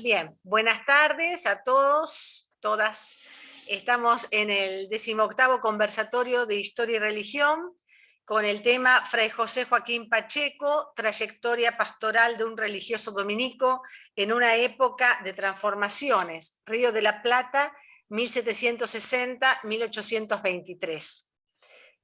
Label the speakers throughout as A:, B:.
A: Bien, buenas tardes a todos, todas. Estamos en el 18º conversatorio de Historia y Religión con el tema Fray José Joaquín Pacheco, trayectoria pastoral de un religioso dominico en una época de transformaciones, Río de la Plata, 1760-1823.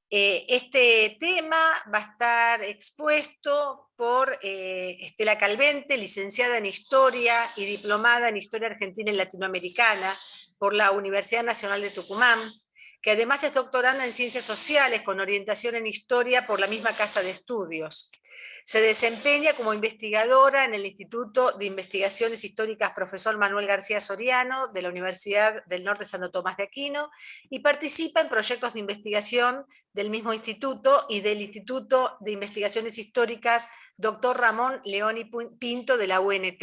A: Este tema va a estar expuesto por Estela Calvente, licenciada en Historia y diplomada en Historia Argentina y Latinoamericana por la Universidad Nacional de Tucumán, que además es doctoranda en Ciencias Sociales con orientación en Historia por la misma Casa de Estudios. Se desempeña como investigadora en el Instituto de Investigaciones Históricas Profesor Manuel García Soriano de la Universidad del Norte Santo Tomás de Aquino y participa en proyectos de investigación del mismo instituto y del Instituto de Investigaciones Históricas Dr. Ramón León y Pinto de la UNT.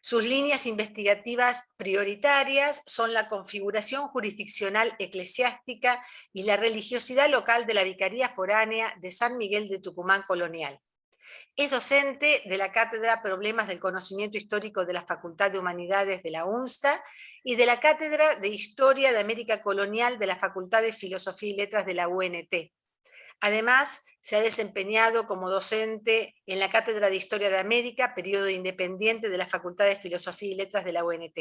A: Sus líneas investigativas prioritarias son la configuración jurisdiccional eclesiástica y la religiosidad local de la Vicaría Foránea de San Miguel de Tucumán Colonial. Es docente de la Cátedra Problemas del Conocimiento Histórico de la Facultad de Humanidades de la UNSTA y de la Cátedra de Historia de América Colonial de la Facultad de Filosofía y Letras de la UNT. Además, se ha desempeñado como docente en la Cátedra de Historia de América, periodo independiente de la Facultad de Filosofía y Letras de la UNT.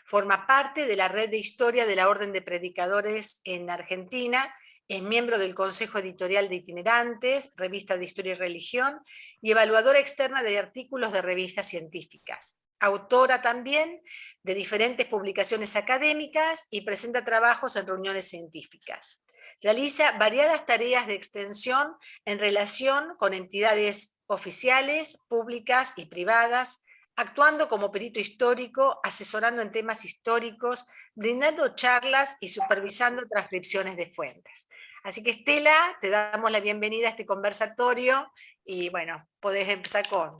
A: Forma parte de la Red de Historia de la Orden de Predicadores en Argentina, es miembro del Consejo Editorial de Itinerantes, Revista de Historia y Religión, y evaluadora externa de artículos de revistas científicas. Autora también de diferentes publicaciones académicas y presenta trabajos en reuniones científicas. Realiza variadas tareas de extensión en relación con entidades oficiales, públicas y privadas, actuando como perito histórico, asesorando en temas históricos, brindando charlas y supervisando transcripciones de fuentes. Así que Estela, te damos la bienvenida a este conversatorio y bueno, podés empezar con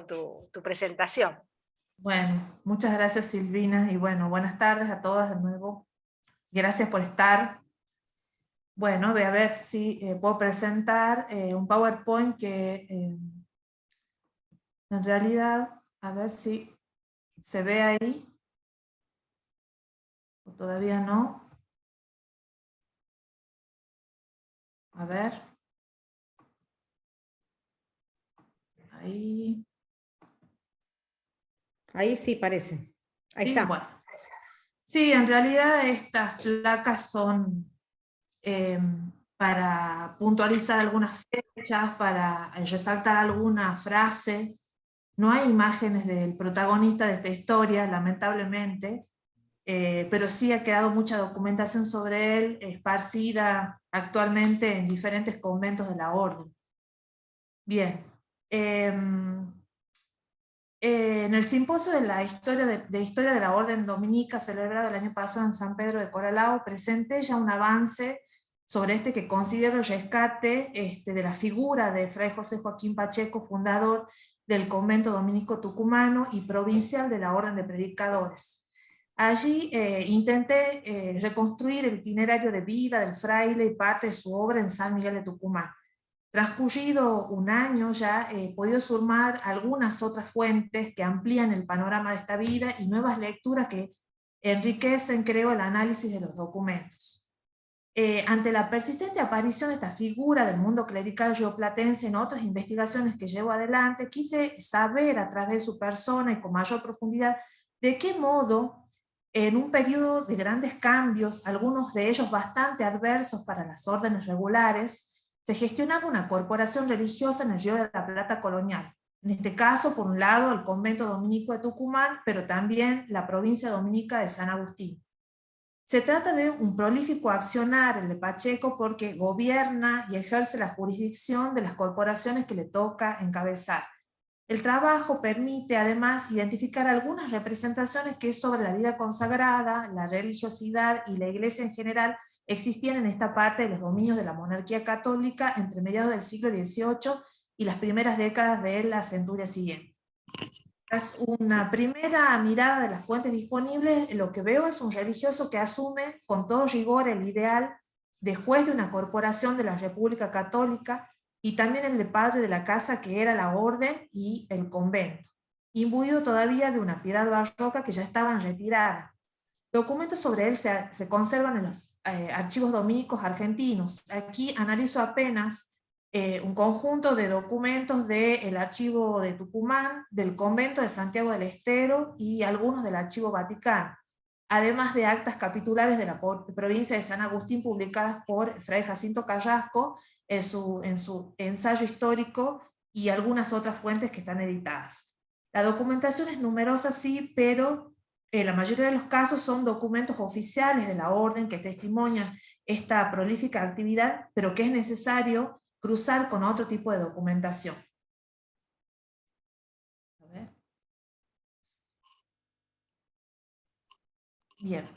A: tu presentación.
B: Bueno, muchas gracias Silvina y bueno, buenas tardes a todas de nuevo. Gracias por estar. Bueno, voy a ver si puedo presentar un PowerPoint que en realidad, a ver si se ve ahí, o todavía no. A ver. Ahí.
A: Ahí sí parece. Ahí
B: Sí,
A: está.
B: bueno. Sí, en realidad estas placas son para puntualizar algunas fechas, para resaltar alguna frase. No hay imágenes del protagonista de esta historia, lamentablemente, pero sí ha quedado mucha documentación sobre él, esparcida actualmente en diferentes conventos de la orden. Bien. En el simposio de la historia de la Orden Dominica, celebrado el año pasado en San Pedro de Coralao, presenté ya un avance sobre este que considero el rescate de la figura de Fray José Joaquín Pacheco, fundador del convento dominico tucumano y provincial de la Orden de Predicadores. Allí intenté reconstruir el itinerario de vida del fraile y parte de su obra en San Miguel de Tucumán. Transcurrido un año ya he podido sumar algunas otras fuentes que amplían el panorama de esta vida y nuevas lecturas que enriquecen, creo, el análisis de los documentos. Ante la persistente aparición de esta figura del mundo clerical rioplatense en otras investigaciones que llevo adelante, quise saber a través de su persona y con mayor profundidad de qué modo, en un periodo de grandes cambios, algunos de ellos bastante adversos para las órdenes regulares, se gestionaba una corporación religiosa en el Río de la Plata colonial. En este caso, por un lado, el convento dominico de Tucumán, pero también la provincia dominica de San Agustín. Se trata de un prolífico accionar, el de Pacheco, porque gobierna y ejerce la jurisdicción de las corporaciones que le toca encabezar. El trabajo permite además identificar algunas representaciones que sobre la vida consagrada, la religiosidad y la iglesia en general existían en esta parte de los dominios de la monarquía católica entre mediados del siglo XVIII y las primeras décadas de la centuria siguiente. Tras una primera mirada de las fuentes disponibles, lo que veo es un religioso que asume con todo rigor el ideal de juez de una corporación de la República Católica y también el de padre de la casa que era la orden y el convento. imbuido todavía de una piedad barroca que ya estaba en retirada. Documentos sobre él se conservan en los archivos dominicos argentinos. Aquí analizo apenas un conjunto de documentos del archivo de Tucumán, del convento de Santiago del Estero y algunos del archivo Vaticano, además de actas capitulares de la provincia de San Agustín publicadas por Fray Jacinto Carrasco en su ensayo histórico y algunas otras fuentes que están editadas. La documentación es numerosa, sí, pero la mayoría de los casos son documentos oficiales de la orden que testimonian esta prolífica actividad, pero que es necesario cruzar con otro tipo de documentación. A ver. Bien.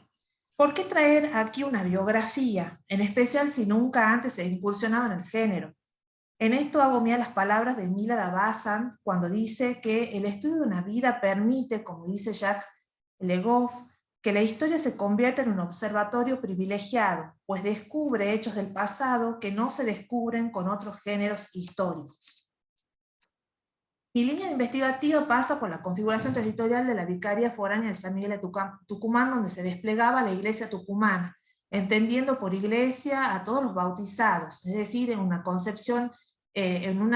B: ¿Por qué traer aquí una biografía, en especial si nunca antes se ha incursionado en el género? En esto hago mía las palabras de Mila Davazan cuando dice que el estudio de una vida permite, como dice Jacques Le Goff, que la historia se convierta en un observatorio privilegiado, pues descubre hechos del pasado que no se descubren con otros géneros históricos. Mi línea investigativa pasa por la configuración territorial de la Vicaría Foránea de San Miguel de Tucumán, donde se desplegaba la iglesia tucumana, entendiendo por iglesia a todos los bautizados, es decir, en una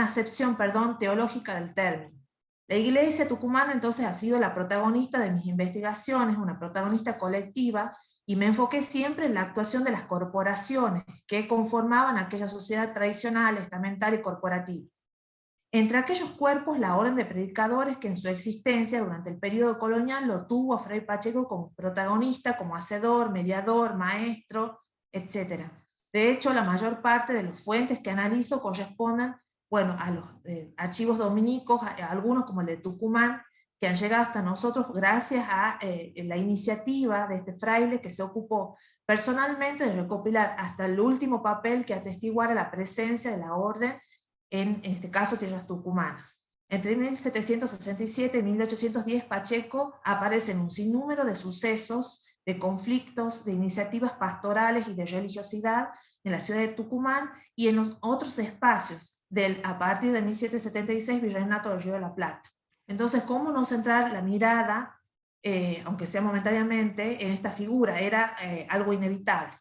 B: acepción teológica del término. La iglesia tucumana entonces ha sido la protagonista de mis investigaciones, una protagonista colectiva, y me enfoqué siempre en la actuación de las corporaciones que conformaban aquella sociedad tradicional, estamentaria y corporativa. Entre aquellos cuerpos, la orden de predicadores que en su existencia durante el periodo colonial lo tuvo a Fray Pacheco como protagonista, como hacedor, mediador, maestro, etc. De hecho, la mayor parte de las fuentes que analizo corresponden, bueno, a los archivos dominicos, a algunos como el de Tucumán, que han llegado hasta nosotros gracias a la iniciativa de este fraile que se ocupó personalmente de recopilar hasta el último papel que atestiguara la presencia de la orden en este caso tierras tucumanas. Entre 1767 y 1810 Pacheco aparece en un sinnúmero de sucesos, de conflictos, de iniciativas pastorales y de religiosidad en la ciudad de Tucumán y en los otros espacios a partir de 1776 Virreinato del Río de la Plata. Entonces, ¿cómo no centrar la mirada, aunque sea momentáneamente, en esta figura? Era algo inevitable.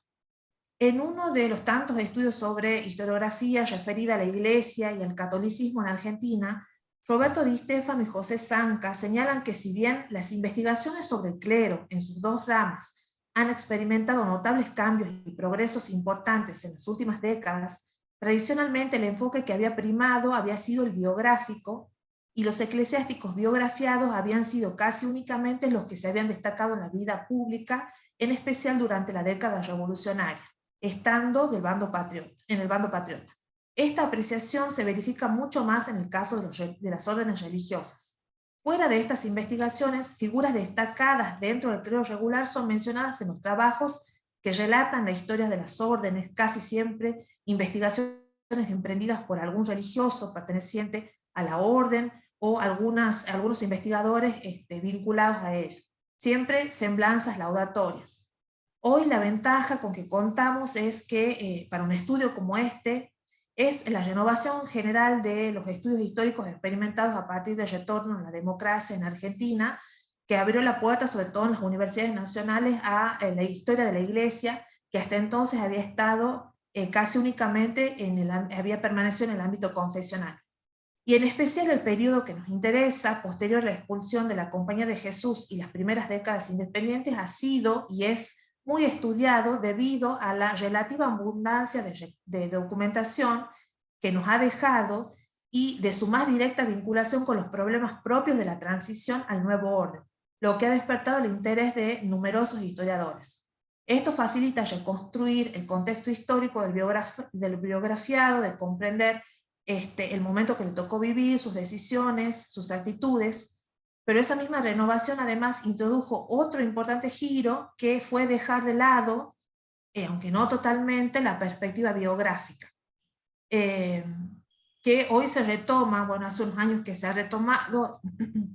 B: En uno de los tantos estudios sobre historiografía referida a la Iglesia y al catolicismo en Argentina, Roberto Di Stefano y José Zanca señalan que si bien las investigaciones sobre el clero en sus dos ramas han experimentado notables cambios y progresos importantes en las últimas décadas, tradicionalmente el enfoque que había primado había sido el biográfico, y los eclesiásticos biografiados habían sido casi únicamente los que se habían destacado en la vida pública, en especial durante la década revolucionaria, estando en el bando patriota. Esta apreciación se verifica mucho más en el caso de las órdenes religiosas. Fuera de estas investigaciones, figuras destacadas dentro del clero regular son mencionadas en los trabajos que relatan la historia de las órdenes, casi siempre investigaciones emprendidas por algún religioso perteneciente a la orden o algunos investigadores vinculados a ella. Siempre semblanzas laudatorias. Hoy la ventaja con que contamos es que para un estudio como este es la renovación general de los estudios históricos experimentados a partir del retorno a la democracia en Argentina, que abrió la puerta sobre todo en las universidades nacionales a la historia de la Iglesia, que hasta entonces había estado casi únicamente había permanecido en el ámbito confesional. Y en especial el periodo que nos interesa, posterior a la expulsión de la Compañía de Jesús y las primeras décadas independientes, ha sido y es muy estudiado debido a la relativa abundancia de documentación que nos ha dejado y de su más directa vinculación con los problemas propios de la transición al nuevo orden, lo que ha despertado el interés de numerosos historiadores. Esto facilita reconstruir el contexto histórico del biografiado, de comprender el momento que le tocó vivir, sus decisiones, sus actitudes, pero esa misma renovación además introdujo otro importante giro que fue dejar de lado, aunque no totalmente, la perspectiva biográfica, que hoy se retoma, bueno, hace unos años que se ha retomado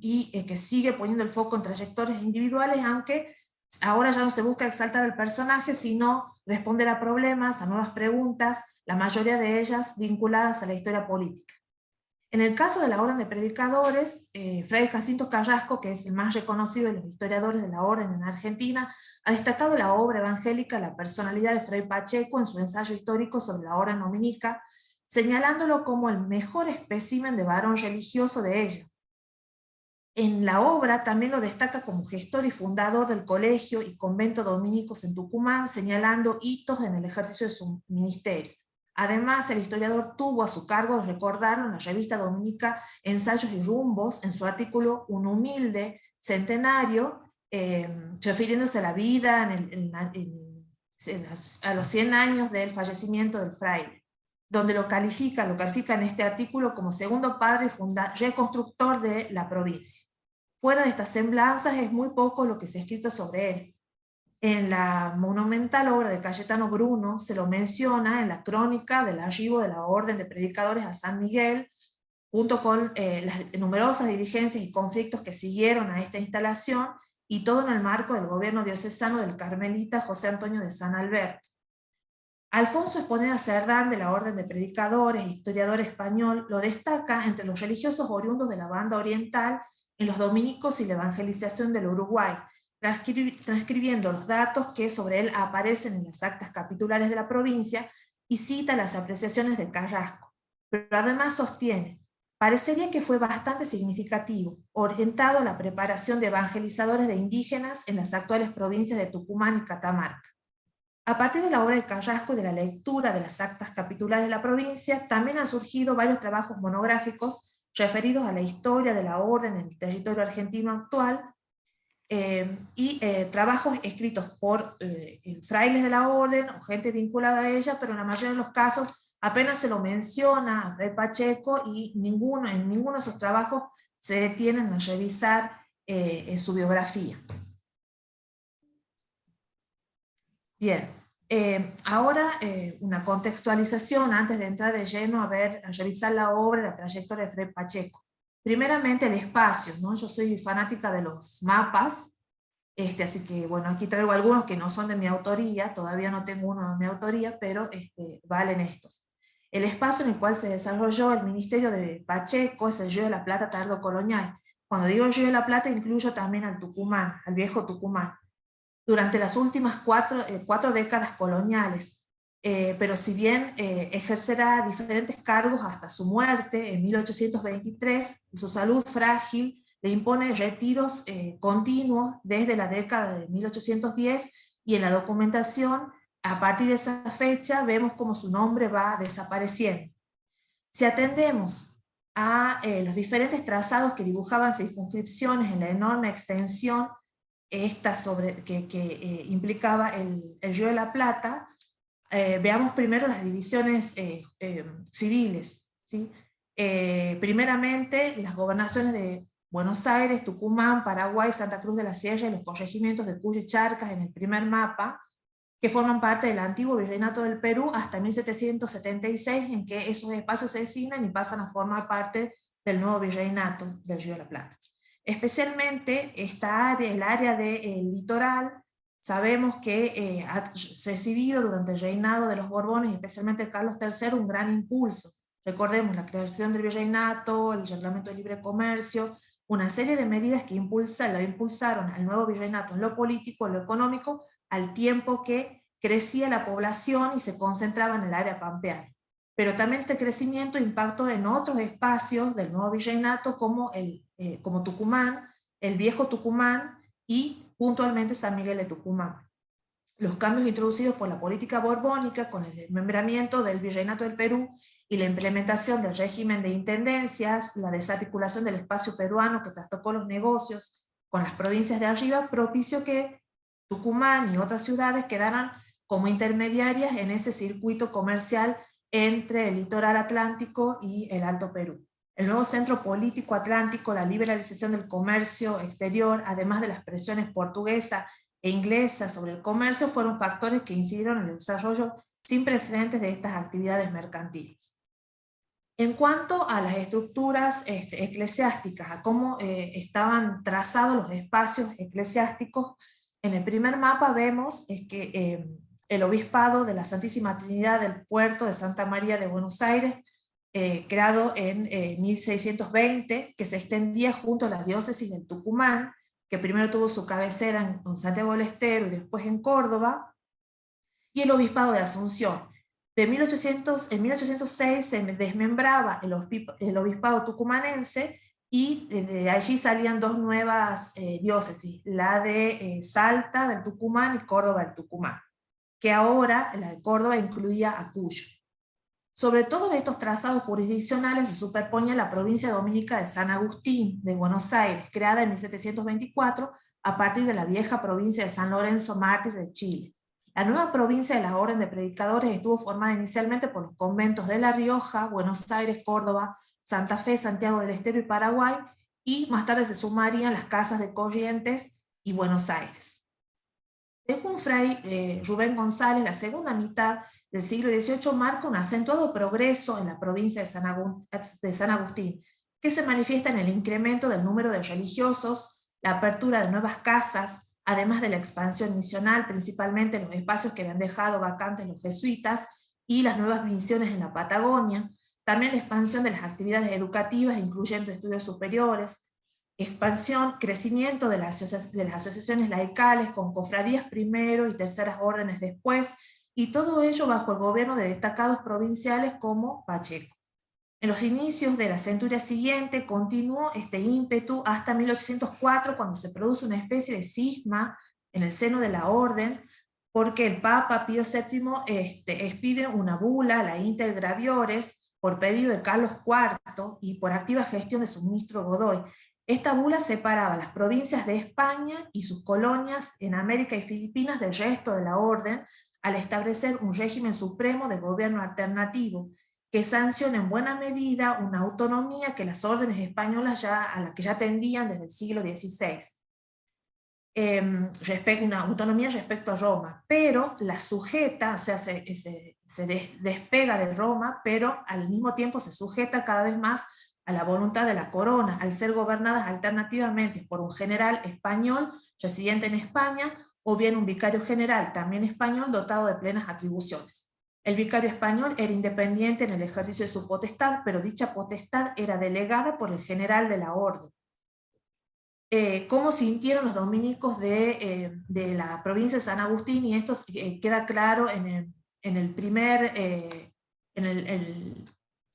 B: y que sigue poniendo el foco en trayectorias individuales, aunque ahora ya no se busca exaltar al personaje, sino responder a problemas, a nuevas preguntas, la mayoría de ellas vinculadas a la historia política. En el caso de la Orden de Predicadores, Fray Jacinto Carrasco, que es el más reconocido de los historiadores de la Orden en Argentina, ha destacado la obra evangélica La personalidad de Fray Pacheco en su ensayo histórico sobre la Orden Dominica, señalándolo como el mejor espécimen de varón religioso de ella. En la obra también lo destaca como gestor y fundador del colegio y convento dominicos en Tucumán, señalando hitos en el ejercicio de su ministerio. Además, el historiador tuvo a su cargo recordarlo en la revista dominica Ensayos y Rumbos, en su artículo Un humilde centenario, refiriéndose a la vida a los 100 años del fallecimiento del fraile, donde lo califica en este artículo como segundo padre y reconstructor de la provincia. Fuera de estas semblanzas es muy poco lo que se ha escrito sobre él. En la monumental obra de Cayetano Bruno se lo menciona en la crónica del archivo de la Orden de Predicadores a San Miguel, junto con las numerosas diligencias y conflictos que siguieron a esta instalación, y todo en el marco del gobierno diocesano del carmelita José Antonio de San Alberto. Alfonso Esponeda Cerdán, de la Orden de Predicadores, historiador español, lo destaca entre los religiosos oriundos de la banda oriental en los dominicos y la evangelización del Uruguay, transcribiendo los datos que sobre él aparecen en las actas capitulares de la provincia, y cita las apreciaciones de Carrasco. Pero además sostiene: parecería que fue bastante significativo, orientado a la preparación de evangelizadores de indígenas en las actuales provincias de Tucumán y Catamarca. A partir de la obra de Carrasco y de la lectura de las actas capitulares de la provincia, también han surgido varios trabajos monográficos referidos a la historia de la orden en el territorio argentino actual, y trabajos escritos por frailes de la orden o gente vinculada a ella, pero en la mayoría de los casos apenas se lo menciona a Fray Pacheco, y en ninguno de esos trabajos se detienen a revisar su biografía. Bien, ahora una contextualización antes de entrar de lleno a revisar la obra, la trayectoria de Fray Pacheco. Primeramente el espacio, ¿no? Yo soy fanática de los mapas, así que bueno, aquí traigo algunos que no son de mi autoría, todavía no tengo uno de mi autoría, pero valen estos. El espacio en el cual se desarrolló el ministerio de Pacheco es el Río de la Plata tardo colonial. Cuando digo Río de la Plata incluyo también al Tucumán, al viejo Tucumán, durante las últimas cuatro décadas coloniales. Pero si bien ejercerá diferentes cargos hasta su muerte en 1823, su salud frágil le impone retiros continuos desde la década de 1810, y en la documentación, a partir de esa fecha, vemos cómo su nombre va desapareciendo. Si atendemos a los diferentes trazados que dibujaban circunscripciones en la enorme extensión que implicaba el Río de la Plata, veamos primero las divisiones civiles, ¿sí? Primeramente, las gobernaciones de Buenos Aires, Tucumán, Paraguay, Santa Cruz de la Sierra y los corregimientos de Cuyo y Charcas en el primer mapa, que forman parte del antiguo Virreinato del Perú hasta 1776, en que esos espacios se designan y pasan a formar parte del nuevo Virreinato del Río de la Plata. Especialmente esta área, el área del litoral, sabemos que ha recibido durante el reinado de los Borbones, especialmente de Carlos III, un gran impulso. Recordemos la creación del virreinato, el reglamento de libre comercio, una serie de medidas que lo impulsaron al nuevo virreinato en lo político, en lo económico, al tiempo que crecía la población y se concentraba en el área pampeana. Pero también este crecimiento impactó en otros espacios del nuevo virreinato como Tucumán, el viejo Tucumán y puntualmente San Miguel de Tucumán. Los cambios introducidos por la política borbónica con el desmembramiento del Virreinato del Perú y la implementación del régimen de intendencias, la desarticulación del espacio peruano que trastocó los negocios con las provincias de arriba, propició que Tucumán y otras ciudades quedaran como intermediarias en ese circuito comercial entre el litoral atlántico y el Alto Perú. El nuevo centro político atlántico, la liberalización del comercio exterior, además de las presiones portuguesa e inglesa sobre el comercio, fueron factores que incidieron en el desarrollo sin precedentes de estas actividades mercantiles. En cuanto a las estructuras eclesiásticas, a cómo estaban trazados los espacios eclesiásticos, en el primer mapa vemos que el obispado de la Santísima Trinidad del puerto de Santa María de Buenos Aires creado en 1620, que se extendía junto a la diócesis del Tucumán, que primero tuvo su cabecera en Santiago del Estero y después en Córdoba, y el obispado de Asunción. En 1806 se desmembraba el obispado tucumanense y de allí salían dos nuevas diócesis, la de Salta del Tucumán y Córdoba del Tucumán, que ahora la de Córdoba incluía a Cuyo. Sobre todos estos trazados jurisdiccionales se superponía la provincia dominica de San Agustín de Buenos Aires, creada en 1724 a partir de la vieja provincia de San Lorenzo Mártir de Chile. La nueva provincia de la Orden de Predicadores estuvo formada inicialmente por los conventos de La Rioja, Buenos Aires, Córdoba, Santa Fe, Santiago del Estero y Paraguay, y más tarde se sumarían las casas de Corrientes y Buenos Aires. Según Fray Rubén González, la segunda mitad del siglo XVIII marca un acentuado progreso en la provincia de San Agustín, que se manifiesta en el incremento del número de religiosos, la apertura de nuevas casas, además de la expansión misional, principalmente en los espacios que habían dejado vacantes los jesuitas, y las nuevas misiones en la Patagonia, también la expansión de las actividades educativas, incluyendo estudios superiores, expansión, crecimiento de las asociaciones laicales, con cofradías primero y terceras órdenes después, y todo ello bajo el gobierno de destacados provinciales como Pacheco. En los inicios de la centuria siguiente continuó este ímpetu hasta 1804, cuando se produce una especie de cisma en el seno de la orden, porque el Papa Pío VII expide una bula, la Inter Graviores, por pedido de Carlos IV y por activa gestión de su ministro Godoy. Esta bula separaba las provincias de España y sus colonias en América y Filipinas del resto de la orden, al establecer un régimen supremo de gobierno alternativo, que sanciona en buena medida una autonomía que las órdenes españolas a la que ya tendían desde el siglo XVI. Una autonomía respecto a Roma, pero la sujeta, o sea, se despega de Roma, pero al mismo tiempo se sujeta cada vez más a la voluntad de la corona, al ser gobernadas alternativamente por un general español residente en España, o bien un vicario general, también español, dotado de plenas atribuciones. El vicario español era independiente en el ejercicio de su potestad, pero dicha potestad era delegada por el general de la orden. ¿Cómo sintieron los dominicos de la provincia de San Agustín? Y esto queda claro en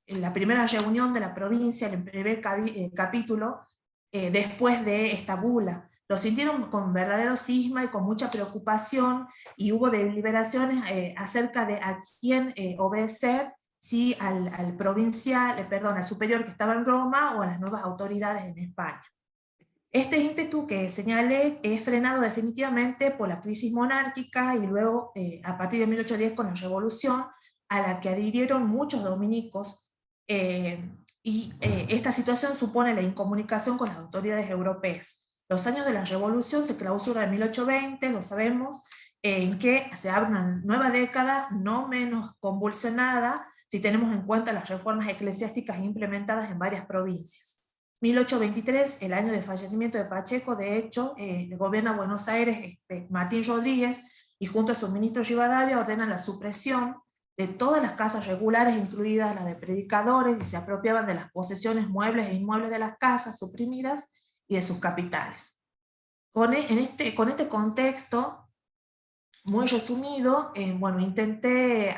B: la primera reunión de la provincia, en el primer capítulo, después de esta bula. Lo sintieron con verdadero cisma y con mucha preocupación, y hubo deliberaciones acerca de a quién obedecer, si al provincial, al superior que estaba en Roma, o a las nuevas autoridades en España. Este ímpetu que señalé es frenado definitivamente por la crisis monárquica, y luego a partir de 1810 con la Revolución, a la que adhirieron muchos dominicos, esta situación supone la incomunicación con las autoridades europeas. Los años de la Revolución se clausuran en 1820, lo sabemos, en que se abre una nueva década no menos convulsionada si tenemos en cuenta las reformas eclesiásticas implementadas en varias provincias. 1823, el año de fallecimiento de Pacheco, de hecho, gobierna Buenos Aires Martín Rodríguez, y junto a su ministro Rivadavia ordenan la supresión de todas las casas regulares, incluidas las de predicadores, y se apropiaban de las posesiones muebles e inmuebles de las casas suprimidas y de sus capitales. Con este contexto muy resumido, intenté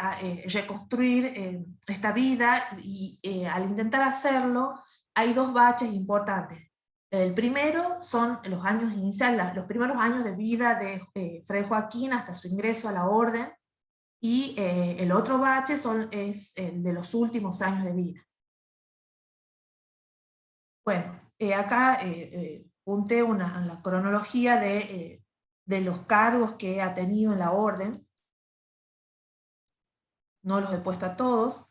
B: reconstruir esta vida, y al intentar hacerlo hay dos baches importantes. El primero son los años iniciales, los primeros años de vida de Fray Joaquín hasta su ingreso a la orden, y el otro bache es el de los últimos años de vida. Bueno, acá punté la cronología de los cargos que ha tenido en la orden. No los he puesto a todos.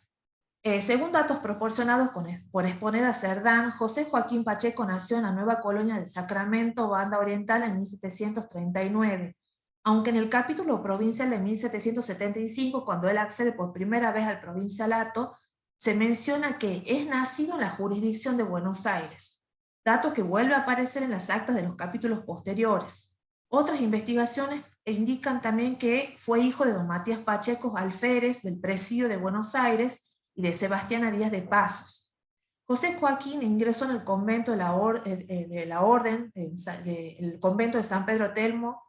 B: Según datos proporcionados por Exponer a Cerdán, José Joaquín Pacheco nació en la nueva colonia del Sacramento, Banda Oriental, en 1739, aunque en el capítulo provincial de 1775, cuando él accede por primera vez al provincialato, se menciona que es nacido en la jurisdicción de Buenos Aires, dato que vuelve a aparecer en las actas de los capítulos posteriores. Otras investigaciones indican también que fue hijo de don Matías Pacheco Alférez, del presidio de Buenos Aires, y de Sebastiana Díaz de Pasos. José Joaquín ingresó en el convento el convento de San Pedro Telmo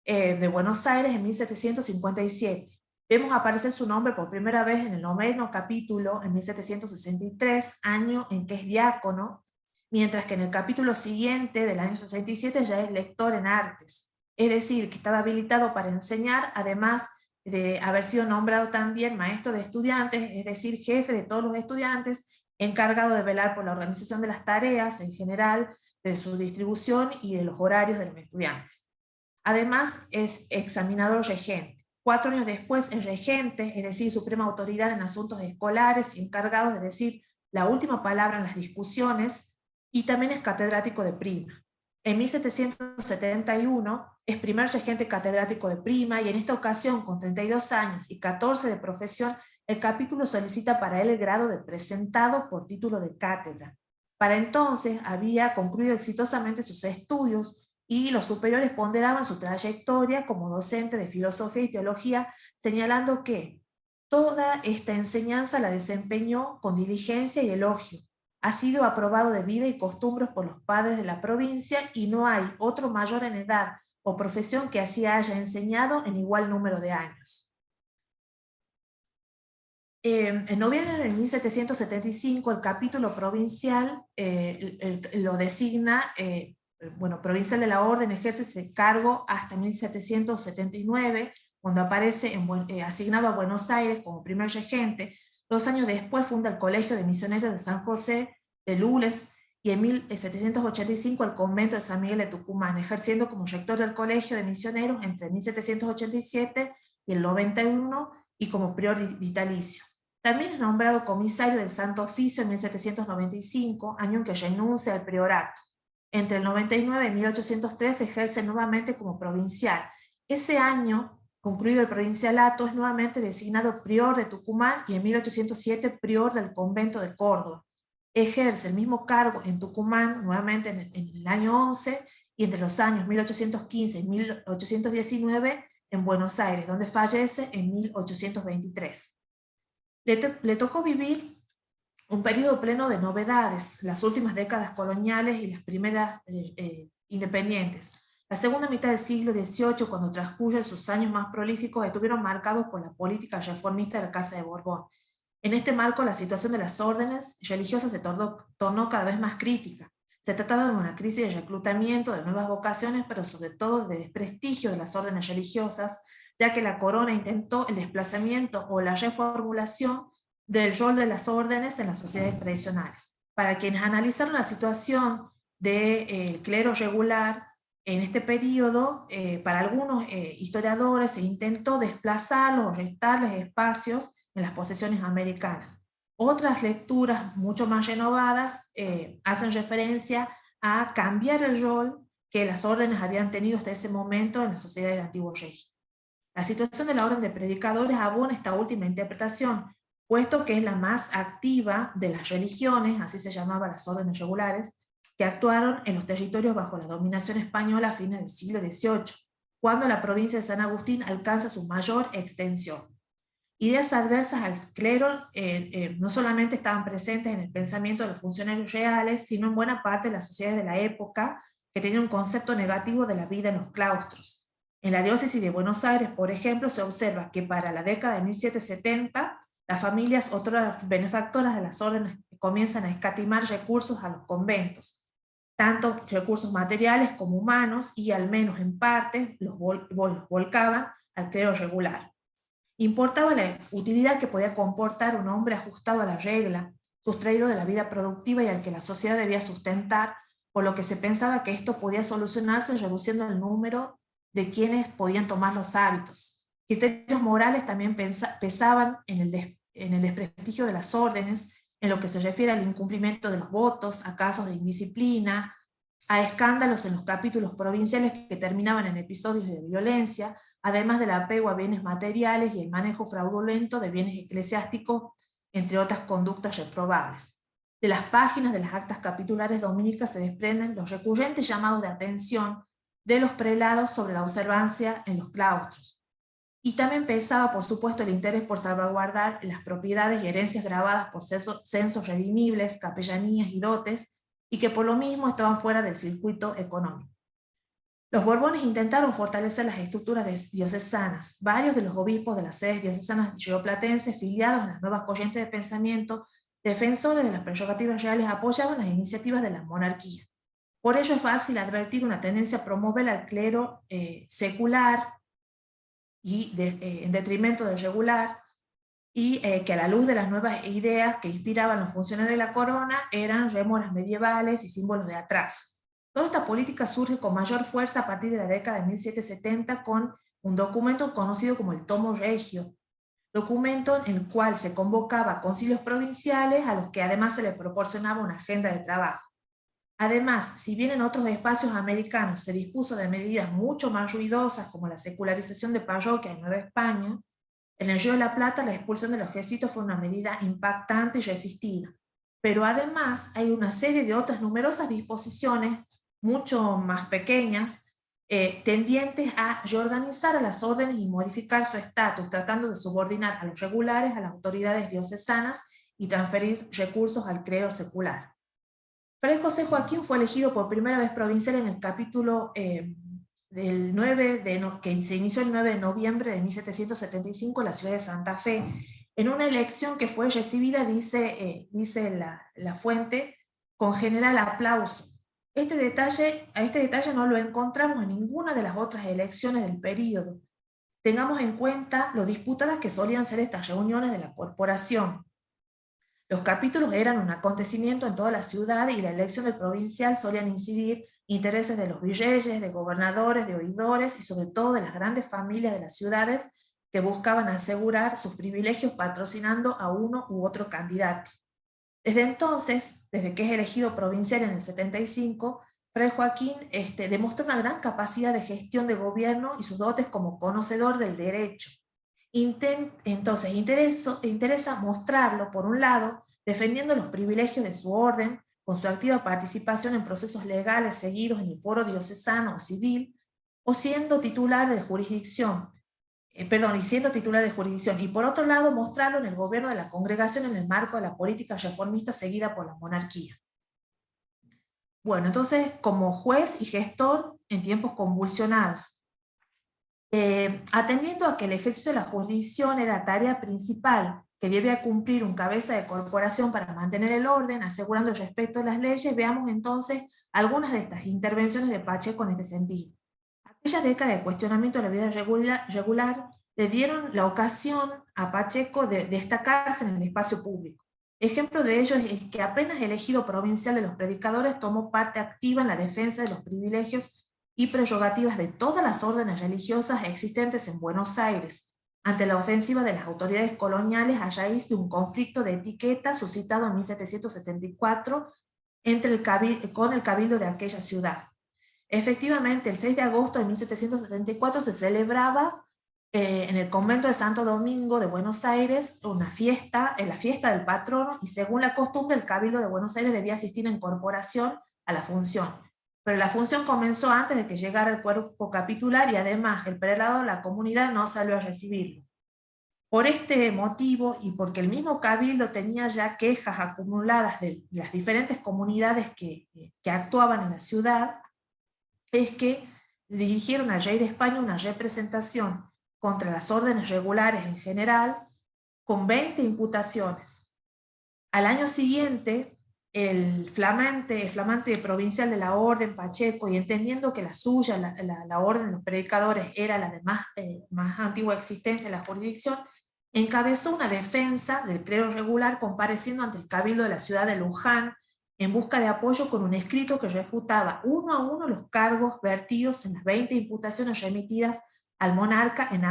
B: de Buenos Aires en 1757. Vemos aparecer su nombre por primera vez en el 9º capítulo en 1763, año en que es diácono, mientras que en el capítulo siguiente, del año 67, ya es lector en artes. Es decir, que estaba habilitado para enseñar, además de haber sido nombrado también maestro de estudiantes, es decir, jefe de todos los estudiantes, encargado de velar por la organización de las tareas en general, de su distribución y de los horarios de los estudiantes. Además, es examinador regente. 4 años después es regente, es decir, suprema autoridad en asuntos escolares y encargado de decir la última palabra en las discusiones, y también es catedrático de prima. En 1771 es primer regente catedrático de prima, y en esta ocasión, con 32 años y 14 de profesión, el capítulo solicita para él el grado de presentado por título de cátedra. Para entonces había concluido exitosamente sus estudios, y los superiores ponderaban su trayectoria como docente de filosofía y teología, señalando que toda esta enseñanza la desempeñó con diligencia y elogio. Ha sido aprobado de vida y costumbres por los padres de la provincia, y no hay otro mayor en edad o profesión que así haya enseñado en igual número de años. En noviembre de 1775, el capítulo provincial lo designa provincial de la Orden, ejerce este cargo hasta 1779, cuando aparece asignado a Buenos Aires como primer regente. 2 años después funda el Colegio de Misioneros de San José de Lules, y en 1785 el Convento de San Miguel de Tucumán, ejerciendo como rector del Colegio de Misioneros entre 1787 y el 91, y como prior vitalicio. También es nombrado comisario del Santo Oficio en 1795, año en que renuncia al priorato. Entre el 99 y 1803 ejerce nuevamente como provincial. Ese año, concluido el provincialato, es nuevamente designado prior de Tucumán, y en 1807 prior del convento de Córdoba. Ejerce el mismo cargo en Tucumán nuevamente en el año 11, y entre los años 1815 y 1819 en Buenos Aires, donde fallece en 1823. Le tocó vivir un periodo pleno de novedades, las últimas décadas coloniales y las primeras independientes. La segunda mitad del siglo XVIII, cuando transcurren sus años más prolíficos, estuvieron marcados por la política reformista de la Casa de Borbón. En este marco, la situación de las órdenes religiosas se tornó cada vez más crítica. Se trataba de una crisis de reclutamiento de nuevas vocaciones, pero sobre todo de desprestigio de las órdenes religiosas, ya que la corona intentó el desplazamiento o la reformulación del rol de las órdenes en las sociedades tradicionales. Para quienes analizaron la situación del clero regular en este periodo, para algunos historiadores se intentó desplazarlos o restarles espacios en las posesiones americanas. Otras lecturas mucho más renovadas hacen referencia a cambiar el rol que las órdenes habían tenido hasta ese momento en las sociedades de antiguo régimen. La situación de la orden de predicadores abona esta última interpretación, puesto que es la más activa de las religiones, así se llamaban las órdenes regulares, que actuaron en los territorios bajo la dominación española a fines del siglo XVIII, cuando la provincia de San Agustín alcanza su mayor extensión. Ideas adversas al clero no solamente estaban presentes en el pensamiento de los funcionarios reales, sino en buena parte de las sociedades de la época, que tenían un concepto negativo de la vida en los claustros. En la diócesis de Buenos Aires, por ejemplo, se observa que para la década de 1770, las familias otras benefactoras de las órdenes comienzan a escatimar recursos a los conventos, tanto recursos materiales como humanos, y al menos en parte los volcaban al clero regular. Importaba la utilidad que podía comportar un hombre ajustado a la regla, sustraído de la vida productiva y al que la sociedad debía sustentar, por lo que se pensaba que esto podía solucionarse reduciendo el número de quienes podían tomar los hábitos. Criterios morales también pesaban en el desprestigio de las órdenes, en lo que se refiere al incumplimiento de los votos, a casos de indisciplina, a escándalos en los capítulos provinciales que terminaban en episodios de violencia, además del apego a bienes materiales y el manejo fraudulento de bienes eclesiásticos, entre otras conductas reprobables. De las páginas de las actas capitulares dominicas se desprenden los recurrentes llamados de atención de los prelados sobre la observancia en los claustros. Y también pesaba, por supuesto, el interés por salvaguardar las propiedades y herencias grabadas por censos redimibles, capellanías y dotes, y que por lo mismo estaban fuera del circuito económico. Los Borbones intentaron fortalecer las estructuras diocesanas. Varios de los obispos de las sedes diocesanas rioplatenses, filiados en las nuevas corrientes de pensamiento, defensores de las prerrogativas reales, apoyaban las iniciativas de la monarquía. Por ello es fácil advertir una tendencia a promover al clero secular y en detrimento del regular, y que a la luz de las nuevas ideas que inspiraban las funciones de la corona eran rémoras medievales y símbolos de atraso. Toda esta política surge con mayor fuerza a partir de la década de 1770 con un documento conocido como el Tomo Regio, documento en el cual se convocaba a concilios provinciales a los que además se les proporcionaba una agenda de trabajo. Además, si bien en otros espacios americanos se dispuso de medidas mucho más ruidosas como la secularización de parroquias en Nueva España, en el Río de la Plata la expulsión de los jesuitas fue una medida impactante y resistida. Pero además hay una serie de otras numerosas disposiciones, mucho más pequeñas, tendientes a reorganizar a las órdenes y modificar su estatus, tratando de subordinar a los regulares a las autoridades diocesanas y transferir recursos al clero secular. Fray José Joaquín fue elegido por primera vez provincial en el capítulo del 9 que se inició el 9 de noviembre de 1775 en la ciudad de Santa Fe, en una elección que fue recibida, dice la fuente, con general aplauso. A este detalle no lo encontramos en ninguna de las otras elecciones del período. Tengamos en cuenta lo disputadas que solían ser estas reuniones de la corporación. Los capítulos eran un acontecimiento en toda la ciudad y la elección del provincial solían incidir intereses de los virreyes, de gobernadores, de oidores y sobre todo de las grandes familias de las ciudades que buscaban asegurar sus privilegios patrocinando a uno u otro candidato. Desde entonces, desde que es elegido provincial en el 75, Fray Joaquín demostró una gran capacidad de gestión de gobierno y sus dotes como conocedor del derecho. Entonces interesa mostrarlo, por un lado, defendiendo los privilegios de su orden, con su activa participación en procesos legales seguidos en el foro diocesano o civil, o siendo titular de jurisdicción, y por otro lado mostrarlo en el gobierno de la congregación en el marco de la política reformista seguida por la monarquía. Bueno, entonces, como juez y gestor en tiempos convulsionados, atendiendo a que el ejercicio de la jurisdicción era tarea principal que debía cumplir un cabeza de corporación para mantener el orden, asegurando el respeto de las leyes, veamos entonces algunas de estas intervenciones de Pacheco en este sentido. Aquella década de cuestionamiento de la vida regular le dieron la ocasión a Pacheco de destacarse en el espacio público. Ejemplo de ello es que apenas elegido provincial de los predicadores tomó parte activa en la defensa de los privilegios y prerrogativas de todas las órdenes religiosas existentes en Buenos Aires, ante la ofensiva de las autoridades coloniales a raíz de un conflicto de etiqueta suscitado en 1774 con el cabildo de aquella ciudad. Efectivamente, el 6 de agosto de 1774 se celebraba en el convento de Santo Domingo de Buenos Aires una fiesta, la fiesta del patrono, y según la costumbre el cabildo de Buenos Aires debía asistir en corporación a la función. Pero la función comenzó antes de que llegara el cuerpo capitular y además el prelado de la comunidad no salió a recibirlo. Por este motivo y porque el mismo cabildo tenía ya quejas acumuladas de las diferentes comunidades que actuaban en la ciudad, es que dirigieron al rey de España una representación contra las órdenes regulares en general con 20 imputaciones. Al año siguiente, el flamante provincial de la orden, Pacheco, y entendiendo que la suya, la orden de los predicadores, era la de más antigua existencia en la jurisdicción, encabezó una defensa del clero regular compareciendo ante el cabildo de la ciudad de Luján en busca de apoyo con un escrito que refutaba uno a uno los cargos vertidos en las 20 imputaciones remitidas al monarca en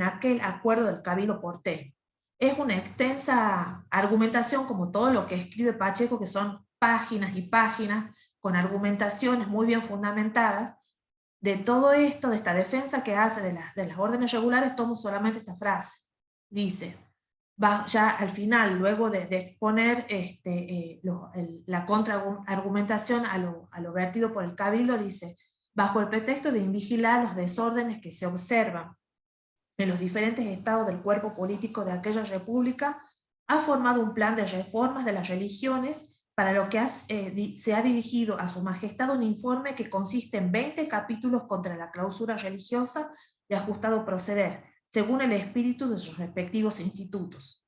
B: aquel acuerdo del cabildo porteño. Es una extensa argumentación, como todo lo que escribe Pacheco, que son páginas y páginas, con argumentaciones muy bien fundamentadas. De todo esto, de esta defensa que hace de las órdenes regulares, tomo solamente esta frase. Dice, ya al final, luego de exponer la contraargumentación a lo vertido por el cabildo, dice, bajo el pretexto de invigilar los desórdenes que se observan en los diferentes estados del cuerpo político de aquella república, ha formado un plan de reformas de las religiones, para lo que se ha dirigido a su majestad un informe que consiste en 20 capítulos contra la clausura religiosa de ajustado proceder, según el espíritu de sus respectivos institutos.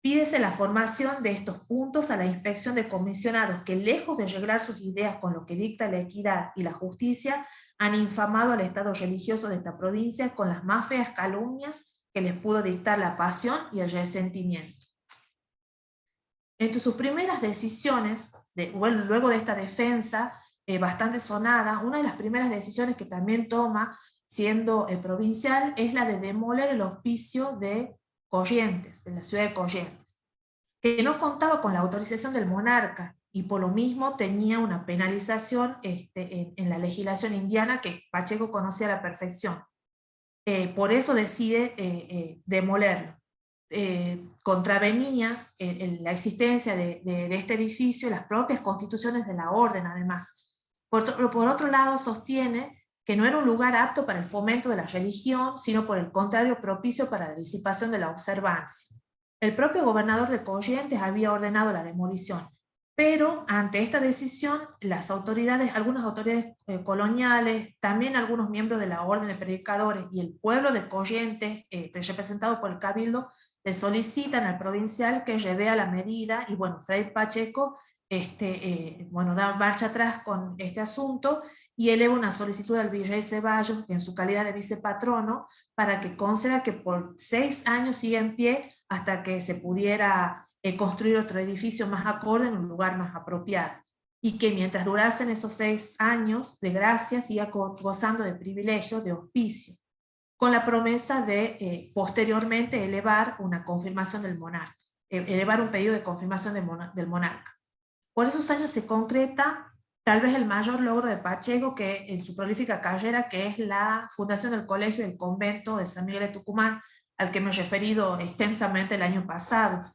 B: Pídese la formación de estos puntos a la inspección de comisionados que, lejos de arreglar sus ideas con lo que dicta la equidad y la justicia, han infamado al estado religioso de esta provincia con las más feas calumnias que les pudo dictar la pasión y el resentimiento. Entre sus primeras decisiones, luego de esta defensa bastante sonada, una de las primeras decisiones que también toma, siendo provincial, es la de demoler el hospicio de Corrientes, de la ciudad de Corrientes, que no contaba con la autorización del monarca, y por lo mismo tenía una penalización en la legislación indiana que Pacheco conocía a la perfección. Por eso decide demolerlo. Contravenía la existencia de este edificio las propias constituciones de la orden, además. Por otro lado, sostiene que no era un lugar apto para el fomento de la religión, sino por el contrario propicio para la disipación de la observancia. El propio gobernador de Corrientes había ordenado la demolición, pero ante esta decisión, las autoridades, algunas autoridades coloniales, también algunos miembros de la orden de predicadores y el pueblo de Corrientes, representado por el cabildo, le solicitan al provincial que revea la medida, y bueno, Fray Pacheco da marcha atrás con este asunto y eleva una solicitud al virrey Ceballos, en su calidad de vicepatrono, para que conceda que por 6 años siga en pie hasta que se pudiera construir otro edificio más acorde en un lugar más apropiado, y que mientras durasen esos 6 años de gracia siga gozando de privilegio, de hospicio, con la promesa de posteriormente elevar una confirmación del monarca, elevar un pedido de confirmación del monarca. Por esos años se concreta tal vez el mayor logro de Pacheco que en su prolífica carrera, que es la fundación del colegio y el convento de San Miguel de Tucumán, al que me he referido extensamente el año pasado.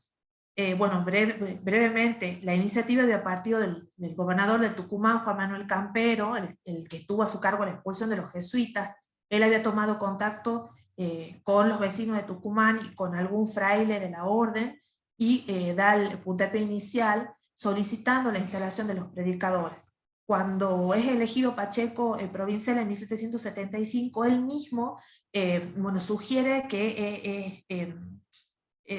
B: Brevemente, la iniciativa había partido del gobernador de Tucumán, Juan Manuel Campero, el que tuvo a su cargo la expulsión de los jesuitas. Él había tomado contacto con los vecinos de Tucumán y con algún fraile de la orden, y da el puntapié inicial solicitando la instalación de los predicadores. Cuando es elegido Pacheco provincial en 1775, él mismo sugiere que